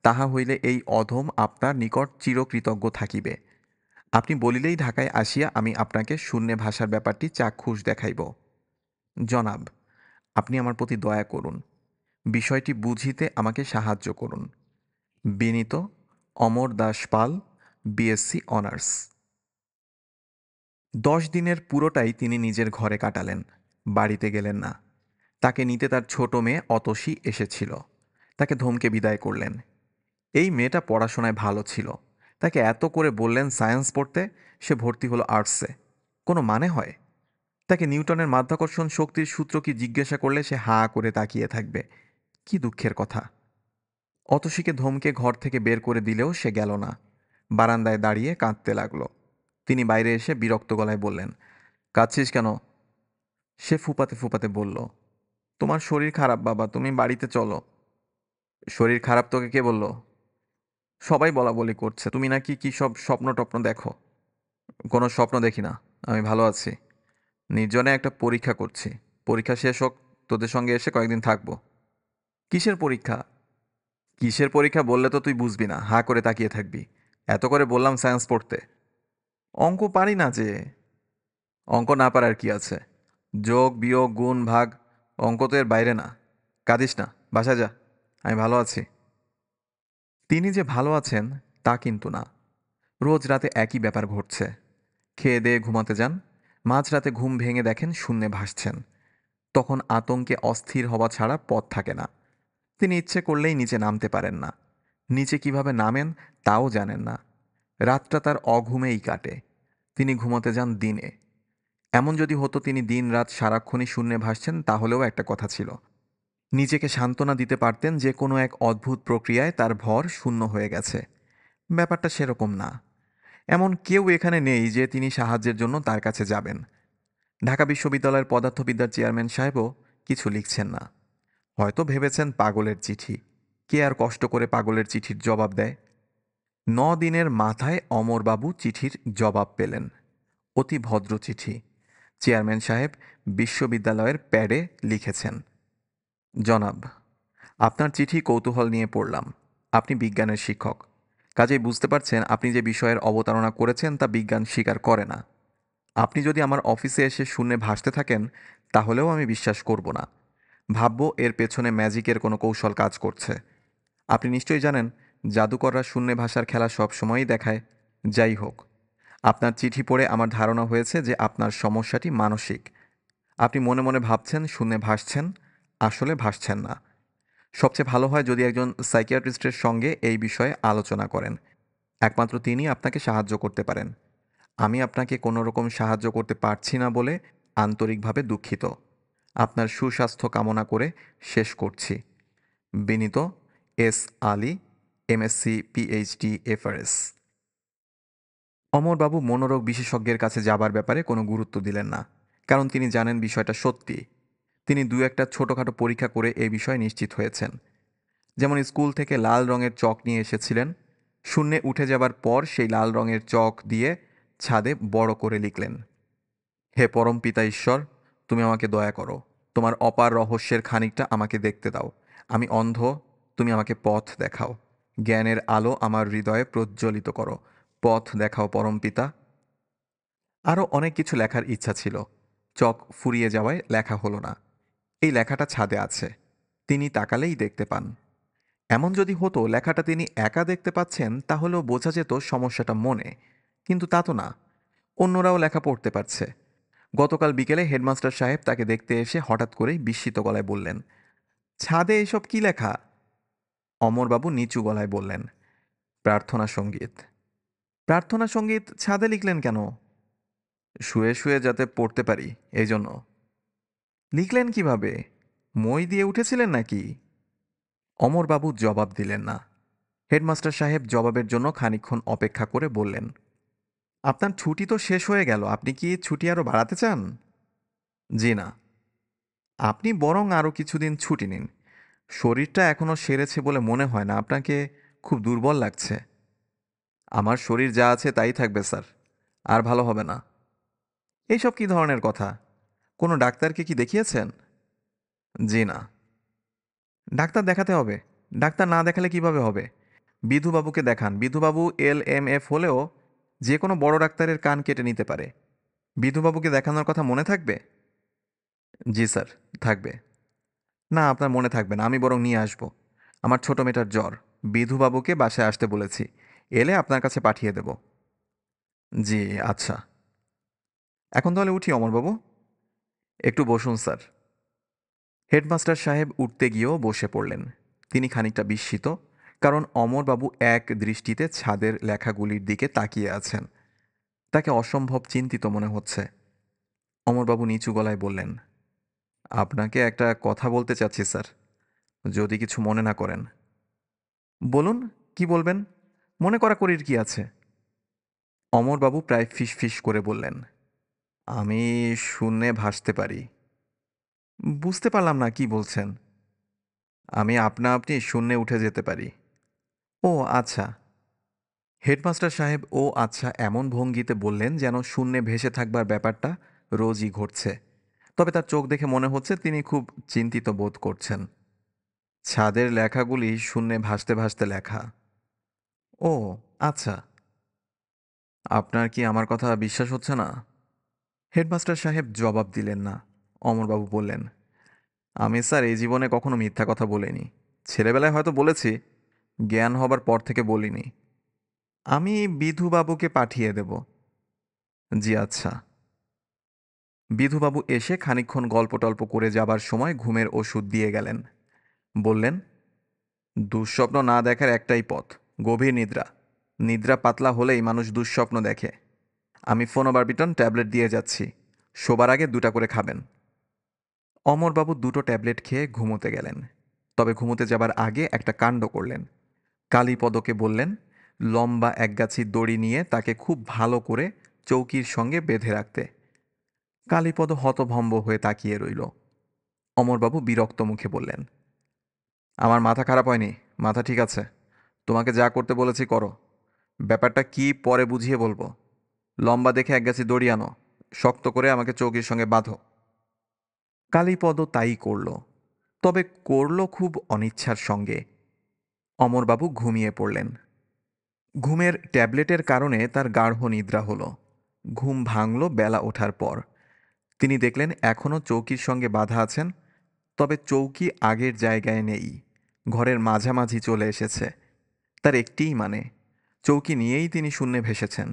তাহা হইলে এই অধম আপনার নিকট চিরকৃতজ্ঞ থাকিবে। আপনি বলিলেই ঢাকায় আসিয়া আমি আপনাকে শূন্যে ভাষার ব্যাপারটি চাক্ষুষ দেখাইব। জনাব, আপনি আমার প্রতি দয়া করুন, বিষয়টি বুঝিতে আমাকে সাহায্য করুন। বিনীত অমর দাস পাল, বিএসসি অনার্স। 10 দিনের পুরোটাই তিনি নিজের ঘরে কাটালেন, বাড়িতে গেলেন না। তাকে নিতে তার ছোট মেয়ে অতসী এসেছিল। তাকে ধমকে বিদায় করলেন। এই মেয়েটা পড়াশোনায় ভালো ছিল, তাকে এত করে বললেন সায়েন্স পড়তে, সে ভর্তি হলো আর্টসে। কোনো মানে হয়? তাকে নিউটনের মাধ্যাকর্ষণ শক্তির সূত্র কি জিজ্ঞাসা করলে সে হাঁ করে তাকিয়ে থাকবে। কি দুঃখের কথা! অতসীকে ধমকে ঘর থেকে বের করে দিলেও সে গেল না, বারান্দায় দাঁড়িয়ে কাঁদতে লাগলো। তিনি বাইরে এসে বিরক্ত গলায় বললেন, কাঁদছিস কেন? সে ফুপাতে ফুপাতে বলল, তোমার শরীর খারাপ বাবা, তুমি বাড়িতে চলো। শরীর খারাপ তোকে কে বলল? সবাই বলা বলি করছে তুমি নাকি কি সব স্বপ্ন টপ্ন দেখো। কোনো স্বপ্ন দেখি না, আমি ভালো আছি। নির্জনে একটা পরীক্ষা করছি, পরীক্ষা শেষ হোক তোদের সঙ্গে এসে কয়েকদিন থাকবো। কিসের পরীক্ষা? কিসের পরীক্ষা বললে তো তুই বুঝবি না, হাঁ করে তাকিয়ে থাকবি। এত করে বললাম সায়েন্স পড়তে। অঙ্ক পারি না যে। অঙ্ক না পারার কি আছে? যোগ বিয়োগ গুণ ভাগ, অঙ্ক তো এর বাইরে না। কাঁদিস না, বাসায় যা। আমি ভালো আছি। তিনি যে ভালো আছেন তা কিন্তু না। রোজ রাতে একই ব্যাপার ঘটছে। খেয়ে দেয়ে ঘুমাতে যান, মাঝরাতে ঘুম ভেঙে দেখেন শূন্যে ভাসছেন। তখন আতঙ্কে অস্থির হওয়া ছাড়া পথ থাকে না। তিনি ইচ্ছে করলেই নিচে নামতে পারেন না। নিচে কিভাবে নামেন তাও জানেন না। রাতটা তার অঘুমেই কাটে। তিনি ঘুমাতে যান দিনে। এমন যদি হতো তিনি দিন-রাত সারাক্ষণই শূন্যে ভাসছেন তাহলেও একটা কথা ছিল। নিজেকে সান্ত্বনা দিতে পারতেন যে কোনো এক অদ্ভুত প্রক্রিয়ায় তার ভর শূন্য হয়ে গেছে। ব্যাপারটা সেরকম না। এমন কেউ এখানে নেই যে তিনি সাহায্যের জন্য তার কাছে যাবেন। ঢাকা বিশ্ববিদ্যালয়ের পদার্থবিদ্যার চেয়ারম্যান সাহেবও কিছু লিখছেন না। হয়তো ভেবেছেন পাগলের চিঠি। কে আর কষ্ট করে পাগলের চিঠির জবাব দেয়? 9 দিনের মাথায় অমরবাবু চিঠির জবাব পেলেন। অতি ভদ্র চিঠি। চেয়ারম্যান সাহেব বিশ্ববিদ্যালয়ের প্যাডে লিখেছেন, জনাব, আপনার চিঠি কৌতূহল নিয়ে পড়লাম। আপনি বিজ্ঞানের শিক্ষক, কাজেই বুঝতে পারছেন আপনি যে বিষয়ের অবতারণা করেছেন তা বিজ্ঞান স্বীকার করে না। আপনি যদি আমার অফিসে এসে শূন্যে ভাসতে থাকেন তাহলেও আমি বিশ্বাস করব না। ভাববো এর পেছনে ম্যাজিকের কোনো কৌশল কাজ করছে। আপনি নিশ্চয়ই জানেন জাদুকররা শূন্যে ভাষার খেলা সব সময়ই দেখায়। যাই হোক, আপনার চিঠি পড়ে আমার ধারণা হয়েছে যে আপনার সমস্যাটি মানসিক। আপনি মনে মনে ভাবছেন শূন্যে ভাসছেন, আসলে ভাসছেন না। সবচেয়ে ভালো হয় যদি একজন সাইকিয়াট্রিস্টের সঙ্গে এই বিষয়ে আলোচনা করেন। একমাত্র তিনি আপনাকে সাহায্য করতে পারেন। আমি আপনাকে কোনো রকম সাহায্য করতে পারছি না বলে আন্তরিকভাবে দুঃখিত। আপনার সুস্বাস্থ্য কামনা করে শেষ করছি। বিনীত S Ali, MSc PhD FRS. অমরবাবু মনোরোগ বিশেষজ্ঞের কাছে যাবার ব্যাপারে কোনো গুরুত্ব দিলেন না, কারণ তিনি জানেন বিষয়টা সত্যি। তিনি দু একটা ছোটোখাটো পরীক্ষা করে এই বিষয়ে নিশ্চিত হয়েছেন। যেমন স্কুল থেকে লাল রঙের চক নিয়ে এসেছিলেন। শূন্যে উঠে যাবার পর সেই লাল রঙের চক দিয়ে ছাদে বড় করে লিখলেন, হে পরম পিতা ঈশ্বর, তুমি আমাকে দয়া করো। তোমার অপার রহস্যের খানিকটা আমাকে দেখতে দাও। আমি অন্ধ, তুমি আমাকে পথ দেখাও। জ্ঞানের আলো আমার হৃদয়ে প্রজ্বলিত করো। পথ দেখাও পরম পিতা। আরও অনেক কিছু লেখার ইচ্ছা ছিল। চক ফুরিয়ে যাওয়ায় লেখা হলো না। এই লেখাটা ছাদে আছে। তিনি তাকালেই দেখতে পান। এমন যদি হতো লেখাটা তিনি একা দেখতে পাচ্ছেন তাহলেও বোঝা যেত সমস্যাটা মনে। কিন্তু তা তো না। অন্যরাও লেখা পড়তে পারছে। গতকাল বিকেলে হেডমাস্টার সাহেব তাকে দেখতে এসে হঠাৎ করেই বিস্মিত গলায় বললেন, ছাদে এসব কি লেখা? অমরবাবু নিচু গলায় বললেন, প্রার্থনা সঙ্গীত। প্রার্থনা সঙ্গীত ছাদে লিখলেন কেন? শুয়ে শুয়ে যাতে পড়তে পারি, এই জন্য। লিখলেন কিভাবে? মই দিয়ে উঠেছিলেন নাকি? অমরবাবু জবাব দিলেন না। হেডমাস্টার সাহেব জবাবের জন্য খানিকক্ষণ অপেক্ষা করে বললেন, আপনার ছুটি তো শেষ হয়ে গেল, আপনি কি ছুটি আরও বাড়াতে চান? জি না। আপনি বরং আরও কিছুদিন ছুটি নিন। শরীরটা এখনও সেরেছে বলে মনে হয় না, আপনাকে খুব দুর্বল লাগছে। আমার শরীর যা আছে তাই থাকবে স্যার, আর ভালো হবে না। এইসব কি ধরনের কথা? কোনো ডাক্তারকে কি দেখিয়েছেন? জি না। ডাক্তার দেখাতে হবে। ডাক্তার না দেখালে কিভাবে হবে? বিধুবাবুকে দেখান। বিধুবাবু LMF হলেও যে কোনো বড় ডাক্তারের কান কেটে নিতে পারে। বিধুবাবুকে দেখানোর কথা মনে থাকবে? জি স্যার, থাকবে। না, আপনার মনে থাকবে না, আমি বরং নিয়ে আসব। আমার ছোট মেয়েটার জ্বর। বিধুবাবুকে বাসায় আসতে বলেছি। এলে আপনার কাছে পাঠিয়ে দেব। জি, আচ্ছা। এখন তাহলে উঠি অমরবাবু? একটু বসুন স্যার। হেডমাস্টার সাহেব উঠতে গিয়েও বসে পড়লেন। তিনি খানিকটা বিস্মিত, কারণ অমরবাবু এক দৃষ্টিতে ছাদের লেখাগুলির দিকে তাকিয়ে আছেন। তাকে অসম্ভব চিন্তিত মনে হচ্ছে। অমরবাবু নিচু গলায় বললেন, আপনাকে একটা কথা বলতে চাচ্ছি স্যার, যদি কিছু মনে না করেন। বলুন, কি বলবেন? মনে করাকরির কি আছে? অমরবাবু প্রায় ফিসফিস করে বললেন, আমি শূন্যে ভাসতে পারি। বুঝতে পারলাম না কি বলছেন। আমি আপনা আপনি শূন্যে উঠে যেতে পারি। ও আচ্ছা। হেডমাস্টার সাহেব ও আচ্ছা এমন ভঙ্গিতে বললেন যেন শূন্যে ভেসে থাকবার ব্যাপারটা রোজই ঘটছে। তবে তার চোখ দেখে মনে হচ্ছে তিনি খুব চিন্তিত বোধ করছেন। ছাদের লেখাগুলি শূন্যে ভাসতে ভাসতে লেখা। ও আচ্ছা। আপনার কি আমার কথা বিশ্বাস হচ্ছে না? হেডমাস্টার সাহেব জবাব দিলেন না। অমরবাবু বললেন, আমি স্যার এই জীবনে কখনো মিথ্যা কথা বলিনি। ছেলেবেলায় হয়তো বলেছি, জ্ঞান হবার পর থেকে বলিনি। আমি বিধুবাবুকে পাঠিয়ে দেব। জি আচ্ছা। বিধুবাবু এসে খানিকক্ষণ গল্প টল্প করে যাবার সময় ঘুমের ওষুধ দিয়ে গেলেন। বললেন, দুঃস্বপ্ন না দেখার একটাই পথ, গভীর নিদ্রা। নিদ্রা পাতলা হলেই মানুষ দুঃস্বপ্ন দেখে। আমি ফোনোবারবিটন ট্যাবলেট দিয়ে যাচ্ছি। শোবার আগে 2টা করে খাবেন। অমরবাবু 2টো ট্যাবলেট খেয়ে ঘুমোতে গেলেন। তবে ঘুমোতে যাবার আগে একটা কাণ্ড করলেন। কালীপদকে বললেন, লম্বা একগাছি দড়ি নিয়ে তাকে খুব ভালো করে চৌকির সঙ্গে বেঁধে রাখতে। কালীপদ হতভম্ব হয়ে তাকিয়ে রইল। অমরবাবু বিরক্ত মুখে বললেন, আমার মাথা খারাপ হয়নি, মাথা ঠিক আছে। তোমাকে যা করতে বলেছি করো। ব্যাপারটা কি পরে বুঝিয়ে বলবো। লম্বা দেখে একগাছি দড়ি আনো, শক্ত করে আমাকে চৌকির সঙ্গে বাঁধো। কালীপদ তাই করল, তবে করল খুব অনিচ্ছার সঙ্গে। অমরবাবু ঘুমিয়ে পড়লেন। ঘুমের ট্যাবলেটের কারণে তার গাঢ় নিদ্রা হলো। ঘুম ভাঙল বেলা ওঠার পর। তিনি দেখলেন এখনও চৌকির সঙ্গে বাঁধা আছেন, তবে চৌকি আগের জায়গায় নেই, ঘরের মাঝামাঝি চলে এসেছে। তার একটিই মানে, চৌকি নিয়েই তিনি শূন্যে ভেসেছেন।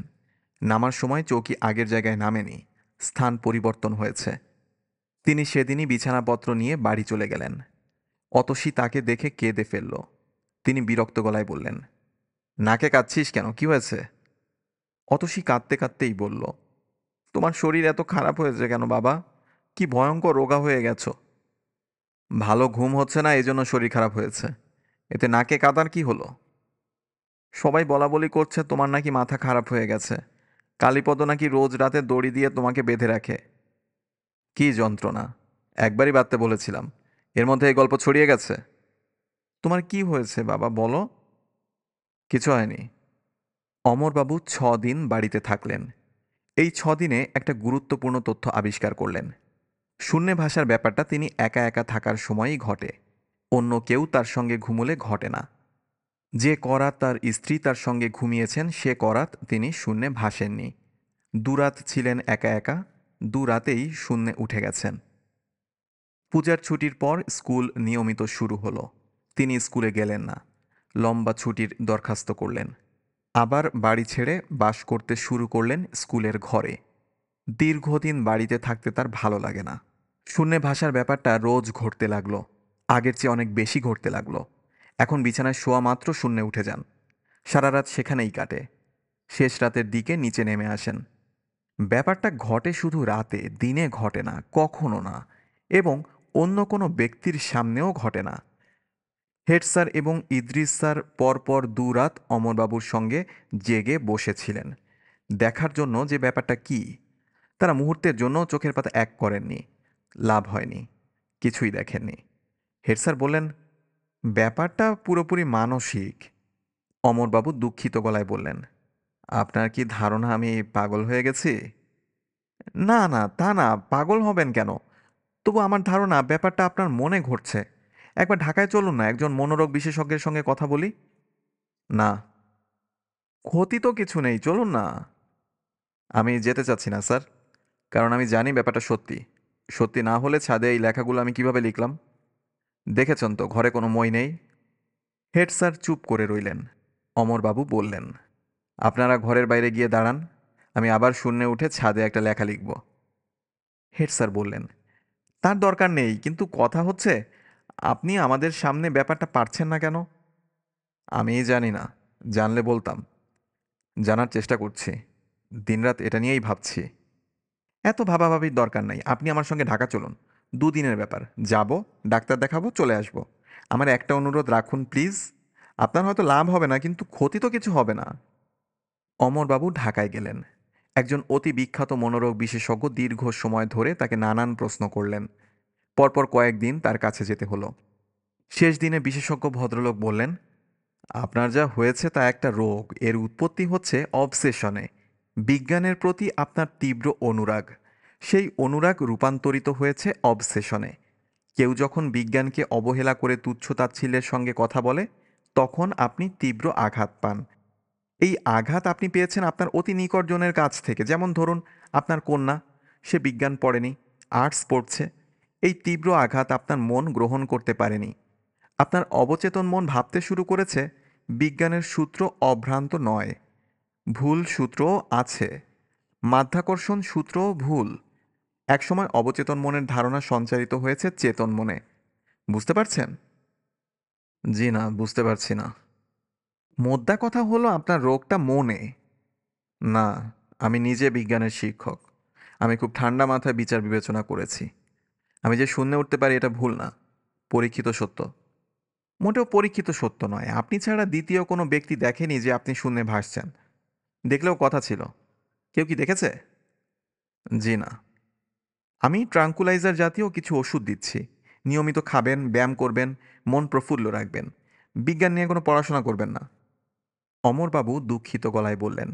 নামার সময় চৌকি আগের জায়গায় নামেনি, স্থান পরিবর্তন হয়েছে। তিনি সেদিনই বিছানাপত্র নিয়ে বাড়ি চলে গেলেন। অতসী তাকে দেখে কেঁদে ফেলল। তিনি বিরক্ত গলায় বললেন, নাকে কাঁদছিস কেন, কি হয়েছে? অতসী কাঁদতে কাঁদতেই বলল, তোমার শরীর এত খারাপ হয়েছে কেন বাবা? কি ভয়ঙ্কর রোগা হয়ে গেছো। ভালো ঘুম হচ্ছে না, এজন্য শরীর খারাপ হয়েছে। এতে নাকে কাদার কি হলো? সবাই বলা বলি করছে তোমার নাকি মাথা খারাপ হয়ে গেছে। কালীপদ নাকি রোজ রাতে দড়ি দিয়ে তোমাকে বেঁধে রাখে। কি যন্ত্রণা! একবারই বাঁধতে বলেছিলাম, এর মধ্যে এই গল্প ছড়িয়ে গেছে। তোমার কি হয়েছে বাবা, বলো। কিছু হয়নি। অমরবাবু 6 দিন বাড়িতে থাকলেন। এই 6 দিনে একটা গুরুত্বপূর্ণ তথ্য আবিষ্কার করলেন। শূন্যে ভাষার ব্যাপারটা তিনি একা একা থাকার সময়ই ঘটে, অন্য কেউ তার সঙ্গে ঘুমুলে ঘটে না। যে করাত তার স্ত্রী তার সঙ্গে ঘুমিয়েছেন সে করাত তিনি শূন্যে ভাসেননি। 2 রাত ছিলেন একা একা, 2 রাতেই শূন্যে উঠে গেছেন। পূজার ছুটির পর স্কুল নিয়মিত শুরু হলো। তিনি স্কুলে গেলেন না, লম্বা ছুটির দরখাস্ত করলেন। আবার বাড়ি ছেড়ে বাস করতে শুরু করলেন স্কুলের ঘরে। দীর্ঘদিন বাড়িতে থাকতে তার ভালো লাগে না। শূন্যে ভাষার ব্যাপারটা রোজ ঘটতে লাগলো, আগের চেয়ে অনেক বেশি ঘটতে লাগলো। এখন বিছানায় শোয়া মাত্র শূন্যে উঠে যান, সারা রাত সেখানেই কাটে। শেষ রাতের দিকে নিচে নেমে আসেন। ব্যাপারটা ঘটে শুধু রাতে, দিনে ঘটে না, কখনো না, এবং অন্য কোনো ব্যক্তির সামনেও ঘটে না। হেড স্যার এবং ইদ্রিস স্যার পরপর 2 রাত অমরবাবুর সঙ্গে জেগে বসেছিলেন দেখার জন্য যে ব্যাপারটা কি। তারা মুহূর্তের জন্য চোখের পাতা এক করেননি। লাভ হয়নি, কিছুই দেখেননি। হেড স্যার বললেন, ব্যাপারটা পুরোপুরি মানসিক। অমরবাবু দুঃখিত গলায় বললেন, আপনার কি ধারণা আমি পাগল হয়ে গেছি? না না, তা না, পাগল হবেন কেন? তবু আমার ধারণা ব্যাপারটা আপনার মনে ঘটছে। একবার ঢাকায় চলুন না, একজন মনোরোগ বিশেষজ্ঞের সঙ্গে কথা বলি। না, ক্ষতি তো কিছু নেই, চলুন না। আমি যেতে চাচ্ছি না স্যার, কারণ আমি জানি ব্যাপারটা সত্যি। সত্যি না হলে ছাদে এই লেখাগুলো আমি কিভাবে লিখলাম? দেখেছেন তো ঘরে কোনো মই নেই। হেড স্যার চুপ করে রইলেন। অমরবাবু বললেন, আপনারা ঘরের বাইরে গিয়ে দাঁড়ান, আমি আবার শূন্যে উঠে ছাদে একটা লেখা লিখব। হেড স্যার বললেন, তার দরকার নেই, কিন্তু কথা হচ্ছে আপনি আমাদের সামনে ব্যাপারটা পারছেন না কেন? আমিই জানি না, জানলে বলতাম। জানার চেষ্টা করছি, দিনরাত এটা নিয়েই ভাবছি। এত ভাবাভাবির দরকার নাই, আপনি আমার সঙ্গে ঢাকা চলুন। 2 দিনের ব্যাপার, যাব, ডাক্তার দেখাবো, চলে আসব। আমার একটা অনুরোধ রাখুন প্লিজ। আপনার হয়তো লাভ হবে না, কিন্তু ক্ষতি তো কিছু হবে না। অমরবাবু ঢাকায় গেলেন। একজন অতি বিখ্যাত মনোরোগ বিশেষজ্ঞ দীর্ঘ সময় ধরে তাকে নানান প্রশ্ন করলেন। পরপর কয়েকদিন তার কাছে যেতে হলো। শেষ দিনে বিশেষজ্ঞ ভদ্রলোক বললেন, আপনার যা হয়েছে তা একটা রোগ, এর উৎপত্তি হচ্ছে অবসেশনে। বিজ্ঞানের প্রতি আপনার তীব্র অনুরাগ, সেই অনুরাগ রূপান্তরিত হয়েছে অবসেশনে। কেউ যখন বিজ্ঞানকে অবহেলা করে তুচ্ছতাচ্ছিল্যের সঙ্গে কথা বলে, তখন আপনি তীব্র আঘাত পান। এই আঘাত আপনি পেয়েছেন আপনার অতি নিকটজনের কাছ থেকে, যেমন ধরুন আপনার কন্যা। সে বিজ্ঞান পড়েনি, আর্টস পড়ছে। এই তীব্র আঘাত আপনার মন গ্রহণ করতে পারেনি। আপনার অবচেতন মন ভাবতে শুরু করেছে বিজ্ঞানের সূত্র অভ্রান্ত নয়, ভুল সূত্রও আছে। মাধ্যাকর্ষণ সূত্রও ভুল। একসময় অবচেতন মনের ধারণা সঞ্চারিত হয়েছে চেতন মনে। বুঝতে পারছেন? জি না, বুঝতে পারছি না। মোদ্দা কথা হলো আপনার রোগটা মনে। না, আমি নিজে বিজ্ঞানের শিক্ষক। আমি খুব ঠান্ডা মাথায় বিচার বিবেচনা করেছি। আমি যে শূন্যে উঠতে পারি এটা ভুল না, পরীক্ষিত সত্য। মোটেও পরীক্ষিত সত্য নয়। আপনি ছাড়া দ্বিতীয় কোনো ব্যক্তি দেখেনি যে আপনি শূন্যে ভাসছেন। দেখলেও কথা ছিল। কেউ কি দেখেছে? জি না। আমি ট্রাঙ্কুলাইজার জাতীয় কিছু ওষুধ দিচ্ছি। নিয়মিত খাবেন, ব্যায়াম করবেন, মন প্রফুল্ল রাখবেন। বিজ্ঞান নিয়ে কোনো পড়াশোনা করবেন না। অমরবাবু দুঃখিত গলায় বললেন,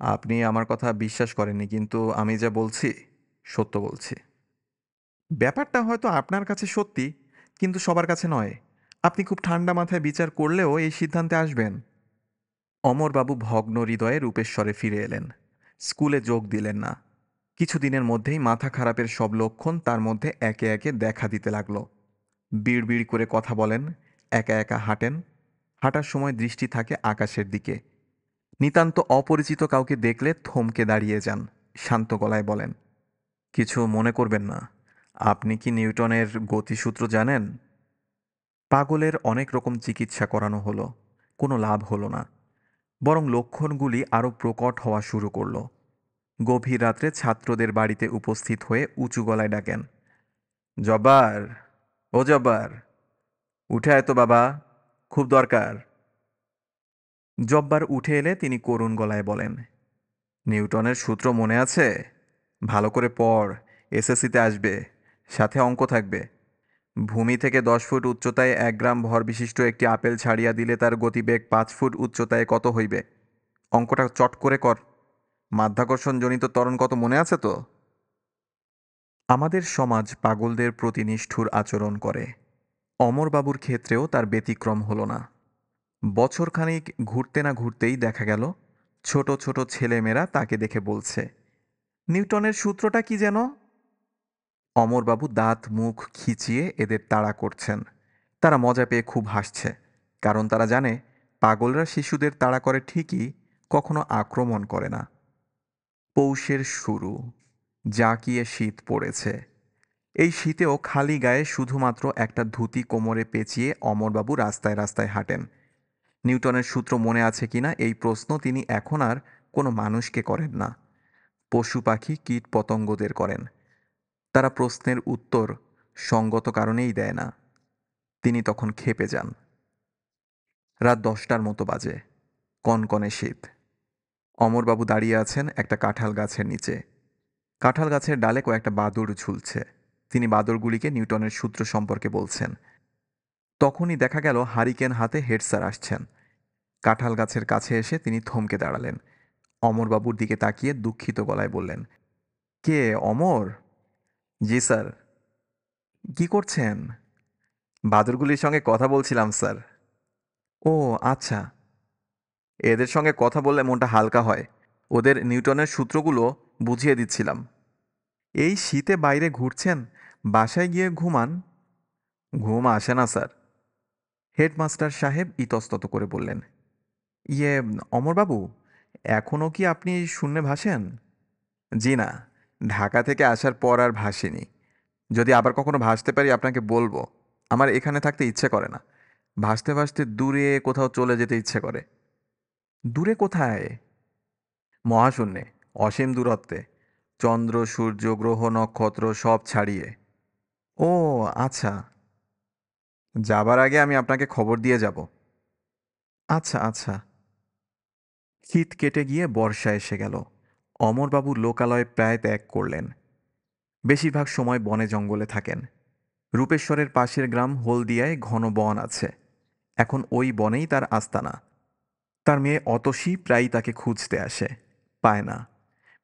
আপনি আমার কথা বিশ্বাস করেননি, কিন্তু আমি যা বলছি সত্য বলছি। ব্যাপারটা হয়তো আপনার কাছে সত্যি, কিন্তু সবার কাছে নয়। আপনি খুব ঠান্ডা মাথায় বিচার করলেও এই সিদ্ধান্তে আসবেন। অমরবাবু ভগ্ন হৃদয়ে রূপেশ্বরে ফিরে এলেন। স্কুলে যোগ দিলেন না। কিছুদিনের মধ্যেই মাথা খারাপের সব লক্ষণ তার মধ্যে একে একে দেখা দিতে লাগলো। বিড়বিড় করে কথা বলেন, একা একা হাঁটেন। হাঁটার সময় দৃষ্টি থাকে আকাশের দিকে। নিতান্ত অপরিচিত কাউকে দেখলে থমকে দাঁড়িয়ে যান। শান্ত গলায় বলেন, কিছু মনে করবেন না। আপনি কি নিউটনের গতিসূত্র জানেন? পাগলের অনেক রকম চিকিৎসা করানো হলো, কোনো লাভ হলো না। বরং লক্ষণগুলি আরও প্রকট হওয়া শুরু করলো। গভীর রাত্রে ছাত্রদের বাড়িতে উপস্থিত হয়ে উঁচু গলায় ডাকেন, জব্বার, ও জব্বার, উঠে আয় তো বাবা, খুব দরকার। জব্বার উঠে এলে তিনি করুণ গলায় বলেন, নিউটনের সূত্র মনে আছে? ভালো করে পড়, এসএসসিতে আসবে, সাথে অঙ্ক থাকবে। ভূমি থেকে 10 ফুট উচ্চতায় 1 গ্রাম ভর বিশিষ্ট একটি আপেল ছাড়িয়া দিলে তার গতিবেগ 5 ফুট উচ্চতায় কত হইবে? অঙ্কটা চট করে কর। মাধ্যাকর্ষণজনিত ত্বরণ কত মনে আছে তো? আমাদের সমাজ পাগলদের প্রতি নিষ্ঠুর আচরণ করে। অমরবাবুর ক্ষেত্রেও তার ব্যতিক্রম হলো না। বছরখানেক ঘুরতে না ঘুরতেই দেখা গেল ছোট ছোট ছেলেমেয়েরা তাকে দেখে বলছে, নিউটনের সূত্রটা কি যেন? অমরবাবু দাঁত মুখ খিচিয়ে এদের তাড়া করছেন। তারা মজা পেয়ে খুব হাসছে, কারণ তারা জানে পাগলরা শিশুদের তাড়া করে ঠিকই, কখনো আক্রমণ করে না। পৌষের শুরু, জাঁকিয়ে শীত পড়েছে। এই শীতেও খালি গায়ে শুধুমাত্র একটা ধুতি কোমরে পেঁচিয়ে অমরবাবু রাস্তায় রাস্তায় হাঁটেন। নিউটনের সূত্র মনে আছে কিনা এই প্রশ্ন তিনি এখন আর কোনো মানুষকে করেন না, পশু পাখি কীট পতঙ্গদের করেন। তারা প্রশ্নের উত্তর সঙ্গত কারণেই দেয় না। তিনি তখন ক্ষেপে যান। রাত 10টার মতো বাজে। কনকনে শীত। অমরবাবু দাঁড়িয়ে আছেন একটা কাঁঠাল গাছের নিচে। কাঁঠাল গাছের ডালে কয়েকটা বাদুড় ঝুলছে। তিনি বাদুড়গুলিকে নিউটনের সূত্র সম্পর্কে বলছেন। তখনই দেখা গেল হারিকেন হাতে হেড স্যার আসছেন। কাঁঠাল গাছের কাছে এসে তিনি থমকে দাঁড়ালেন। অমরবাবুর দিকে তাকিয়ে দুঃখিত গলায় বললেন, কে, অমর? জি স্যার। কি করছেন? বাদুড়গুলির সঙ্গে কথা বলছিলাম স্যার। ও আচ্ছা। এদের সঙ্গে কথা বললে মনটা হালকা হয়। ওদের নিউটনের সূত্রগুলো বুঝিয়ে দিচ্ছিলাম। এই শীতে বাইরে ঘুরছেন, বাসায় গিয়ে ঘুমান। ঘুম আসে না স্যার। হেডমাস্টার সাহেব ইতস্তত করে বললেন, ইয়ে, অমরবাবু, এখনও কি আপনি শূন্যে ভাসেন? জি না, ঢাকা থেকে আসার পর আর ভাসিনি। যদি আবার কখনো ভাসতে পারি আপনাকে বলবো। আমার এখানে থাকতে ইচ্ছে করে না। ভাসতে ভাসতে দূরে কোথাও চলে যেতে ইচ্ছে করে। দূরে কোথায়? মহাশূন্যে, অসীম দূরত্বে, চন্দ্র সূর্য গ্রহ নক্ষত্র সব ছাড়িয়ে। ও আচ্ছা। যাবার আগে আমি আপনাকে খবর দিয়ে যাব। আচ্ছা আচ্ছা। শীত কেটে গিয়ে বর্ষা এসে গেল। অমরবাবু লোকালয় প্রায় ত্যাগ করলেন। বেশিরভাগ সময় বনে জঙ্গলে থাকেন। রূপেশ্বরের পাশের গ্রাম হলদিয়ায় ঘন বন আছে। এখন ওই বনেই তার আস্তানা। তার মেয়ে অতসী প্রায়ই তাকে খুঁজতে আসে, পায় না।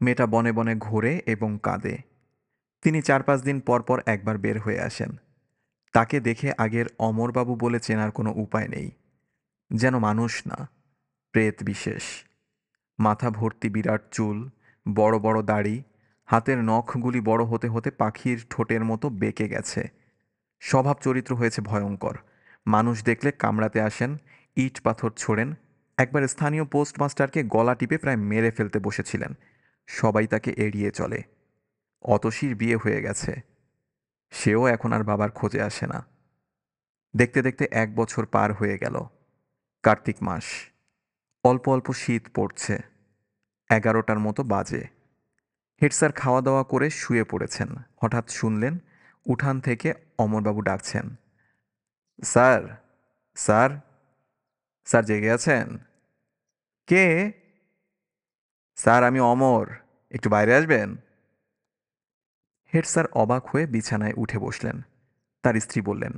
মেয়েটা বনে বনে ঘোরে এবং কাঁদে। তিনি 4-5 দিন পর পর একবার বের হয়ে আসেন। তাকে দেখে আগের অমরবাবু বলে চেনার কোনো উপায় নেই। যেন মানুষ না, প্রেত বিশেষ। মাথা ভর্তি বিরাট চুল, বড় বড় দাড়ি, হাতের নখগুলি বড় হতে হতে পাখির ঠোঁটের মতো বেঁকে গেছে। স্বভাব চরিত্র হয়েছে ভয়ঙ্কর। মানুষ দেখলে কামড়াতে আসেন, ইট পাথর ছোড়েন। একবার স্থানীয় পোস্টমাস্টারকে গলা টিপে প্রায় মেরে ফেলতে বসেছিলেন। সবাই তাকে এড়িয়ে চলে। অতসীর বিয়ে হয়ে গেছে। সেও এখন আর বাবার খোঁজে আসে না। দেখতে দেখতে 1 বছর পার হয়ে গেল। কার্তিক মাস। অল্প অল্প শীত পড়ছে। 11টার মতো বাজে। হেড স্যার খাওয়া দাওয়া করে শুয়ে পড়েছেন। হঠাৎ শুনলেন উঠান থেকে অমরবাবু ডাকছেন, স্যার, স্যার, স্যার জেগে আছেন? কে? স্যার, আমি অমর, একটু বাইরে আসবেন? হেড স্যার অবাক হয়ে বিছানায় উঠে বসলেন। তার স্ত্রী বললেন,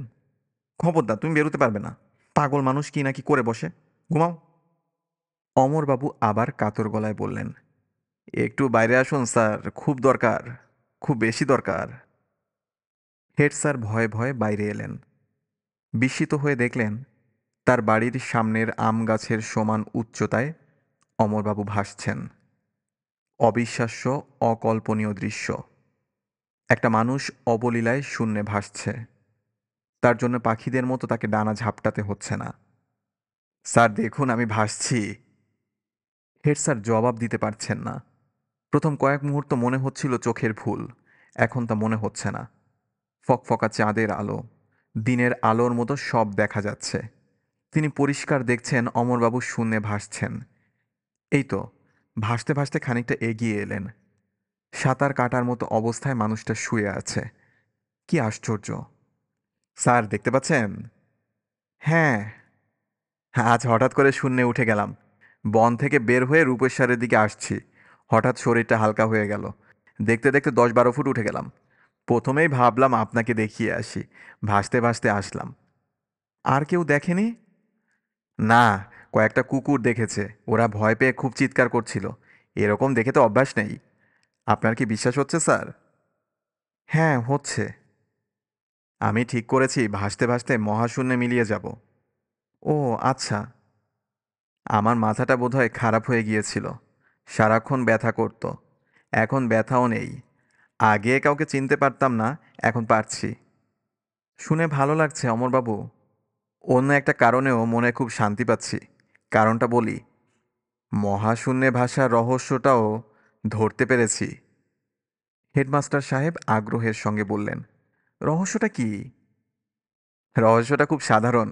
খবরদার, তুমি বেরোতে পারবে না। পাগল মানুষ কি নাকি করে বসে, ঘুমাও। অমরবাবু আবার কাতর গলায় বললেন, একটু বাইরে আসুন স্যার, খুব দরকার, খুব বেশি দরকার। হেড স্যার ভয়ে ভয়ে বাইরে এলেন। বিস্মিত হয়ে দেখলেন তার বাড়ির সামনের আম গাছের সমান উচ্চতায় অমরবাবু ভাসছেন। অবিশ্বাস্য, অকল্পনীয় দৃশ্য। একটা মানুষ অবলীলায় শূন্যে ভাসছে। তার জন্য পাখিদের মতো তাকে ডানা ঝাপটাতে হচ্ছে না। স্যার দেখুন, আমি ভাসছি। হেড স্যার জবাব দিতে পারছেন না। প্রথম কয়েক মুহূর্ত মনে হচ্ছিল চোখের ভুল। এখন তা মনে হচ্ছে না। ফকফকা চাঁদের আলো, দিনের আলোর মতো সব দেখা যাচ্ছে। তিনি পরিষ্কার দেখছেন অমরবাবু শূন্যে ভাসছেন। এই তো, ভাসতে ভাসতে খানিকটা এগিয়ে এলেন। সাঁতার কাটার মতো অবস্থায় মানুষটা শুয়ে আছে। কি আশ্চর্য! স্যার দেখতে পাচ্ছেন? হ্যাঁ। আজ হঠাৎ করে শূন্যে উঠে গেলাম। বন থেকে বের হয়ে রূপেশ্বরের দিকে আসছি। হঠাৎ শরীরটা হালকা হয়ে গেল। দেখতে দেখতে 10-12 ফুট উঠে গেলাম। প্রথমেই ভাবলাম আপনাকে দেখিয়ে আসি। ভাসতে ভাসতে আসলাম। আর কেউ দেখেনি? না, কয়েকটা কুকুর দেখেছে। ওরা ভয় পেয়ে খুব চিৎকার করছিল। এরকম দেখে তো অভ্যাস নেই। আপনার কি বিশ্বাস হচ্ছে স্যার? হ্যাঁ, হচ্ছে। আমি ঠিক করেছি ভাসতে ভাসতে মহাশূন্যে মিলিয়ে যাব। ও আচ্ছা। আমার মাথাটা বোধহয় খারাপ হয়ে গিয়েছিল। সারাক্ষণ ব্যথা করত। এখন ব্যথাও নেই। আগে কাউকে চিনতে পারতাম না, এখন পারছি। শুনে ভালো লাগছে অমরবাবু। অন্য একটা কারণেও মনে খুব শান্তি পাচ্ছি। কারণটা বলি। মহাশূন্যে ভাষার রহস্যটাও ধরতে পেরেছি। হেডমাস্টার সাহেব আগ্রহের সঙ্গে বললেন, রহস্যটা কি? রহস্যটা খুব সাধারণ।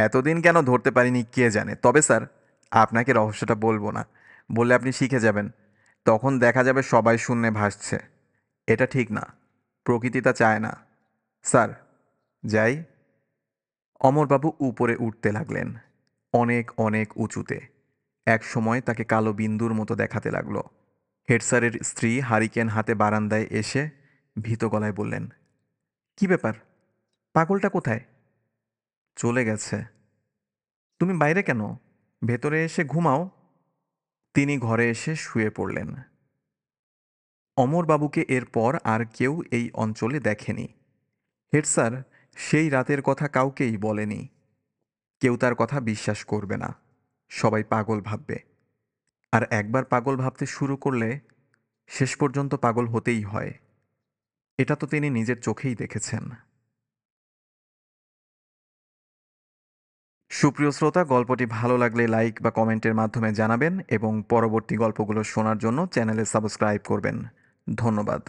এতদিন কেন ধরতে পারিনি কে জানে। তবে স্যার, আপনাকে রহস্যটা বলবো না। বললে আপনি শিখে যাবেন। তখন দেখা যাবে সবাই শূন্যে ভাসছে। এটা ঠিক না। প্রকৃতি তা চায় না। স্যার, যাই। অমরবাবু উপরে উঠতে লাগলেন। অনেক অনেক উঁচুতে। এক সময় তাকে কালো বিন্দুর মতো দেখাতে লাগলো। হেড স্যারের স্ত্রী হারিকেন হাতে বারান্দায় এসে ভীত গলায় বললেন, কি ব্যাপার? পাগলটা কোথায়? চলে গেছে। তুমি বাইরে কেন? ভেতরে এসে ঘুমাও। তিনি ঘরে এসে শুয়ে পড়লেন। অমরবাবুকে এরপর আর কেউ এই অঞ্চলে দেখেনি। হেড স্যার সেই রাতের কথা কাউকেই বলেনি। কেউ তার কথা বিশ্বাস করবে না। সবাই পাগল ভাববে। আর একবার পাগল ভাবতে শুরু করলে শেষ পর্যন্ত পাগল হতেই হয়। এটা তো তিনি নিজের চোখেই দেখেছেন। সুপ্রিয় শ্রোতা, গল্পটি ভালো লাগলে লাইক বা কমেন্টের মাধ্যমে জানাবেন এবং পরবর্তী গল্পগুলো শোনার জন্য চ্যানেলে সাবস্ক্রাইব করবেন। ধন্যবাদ।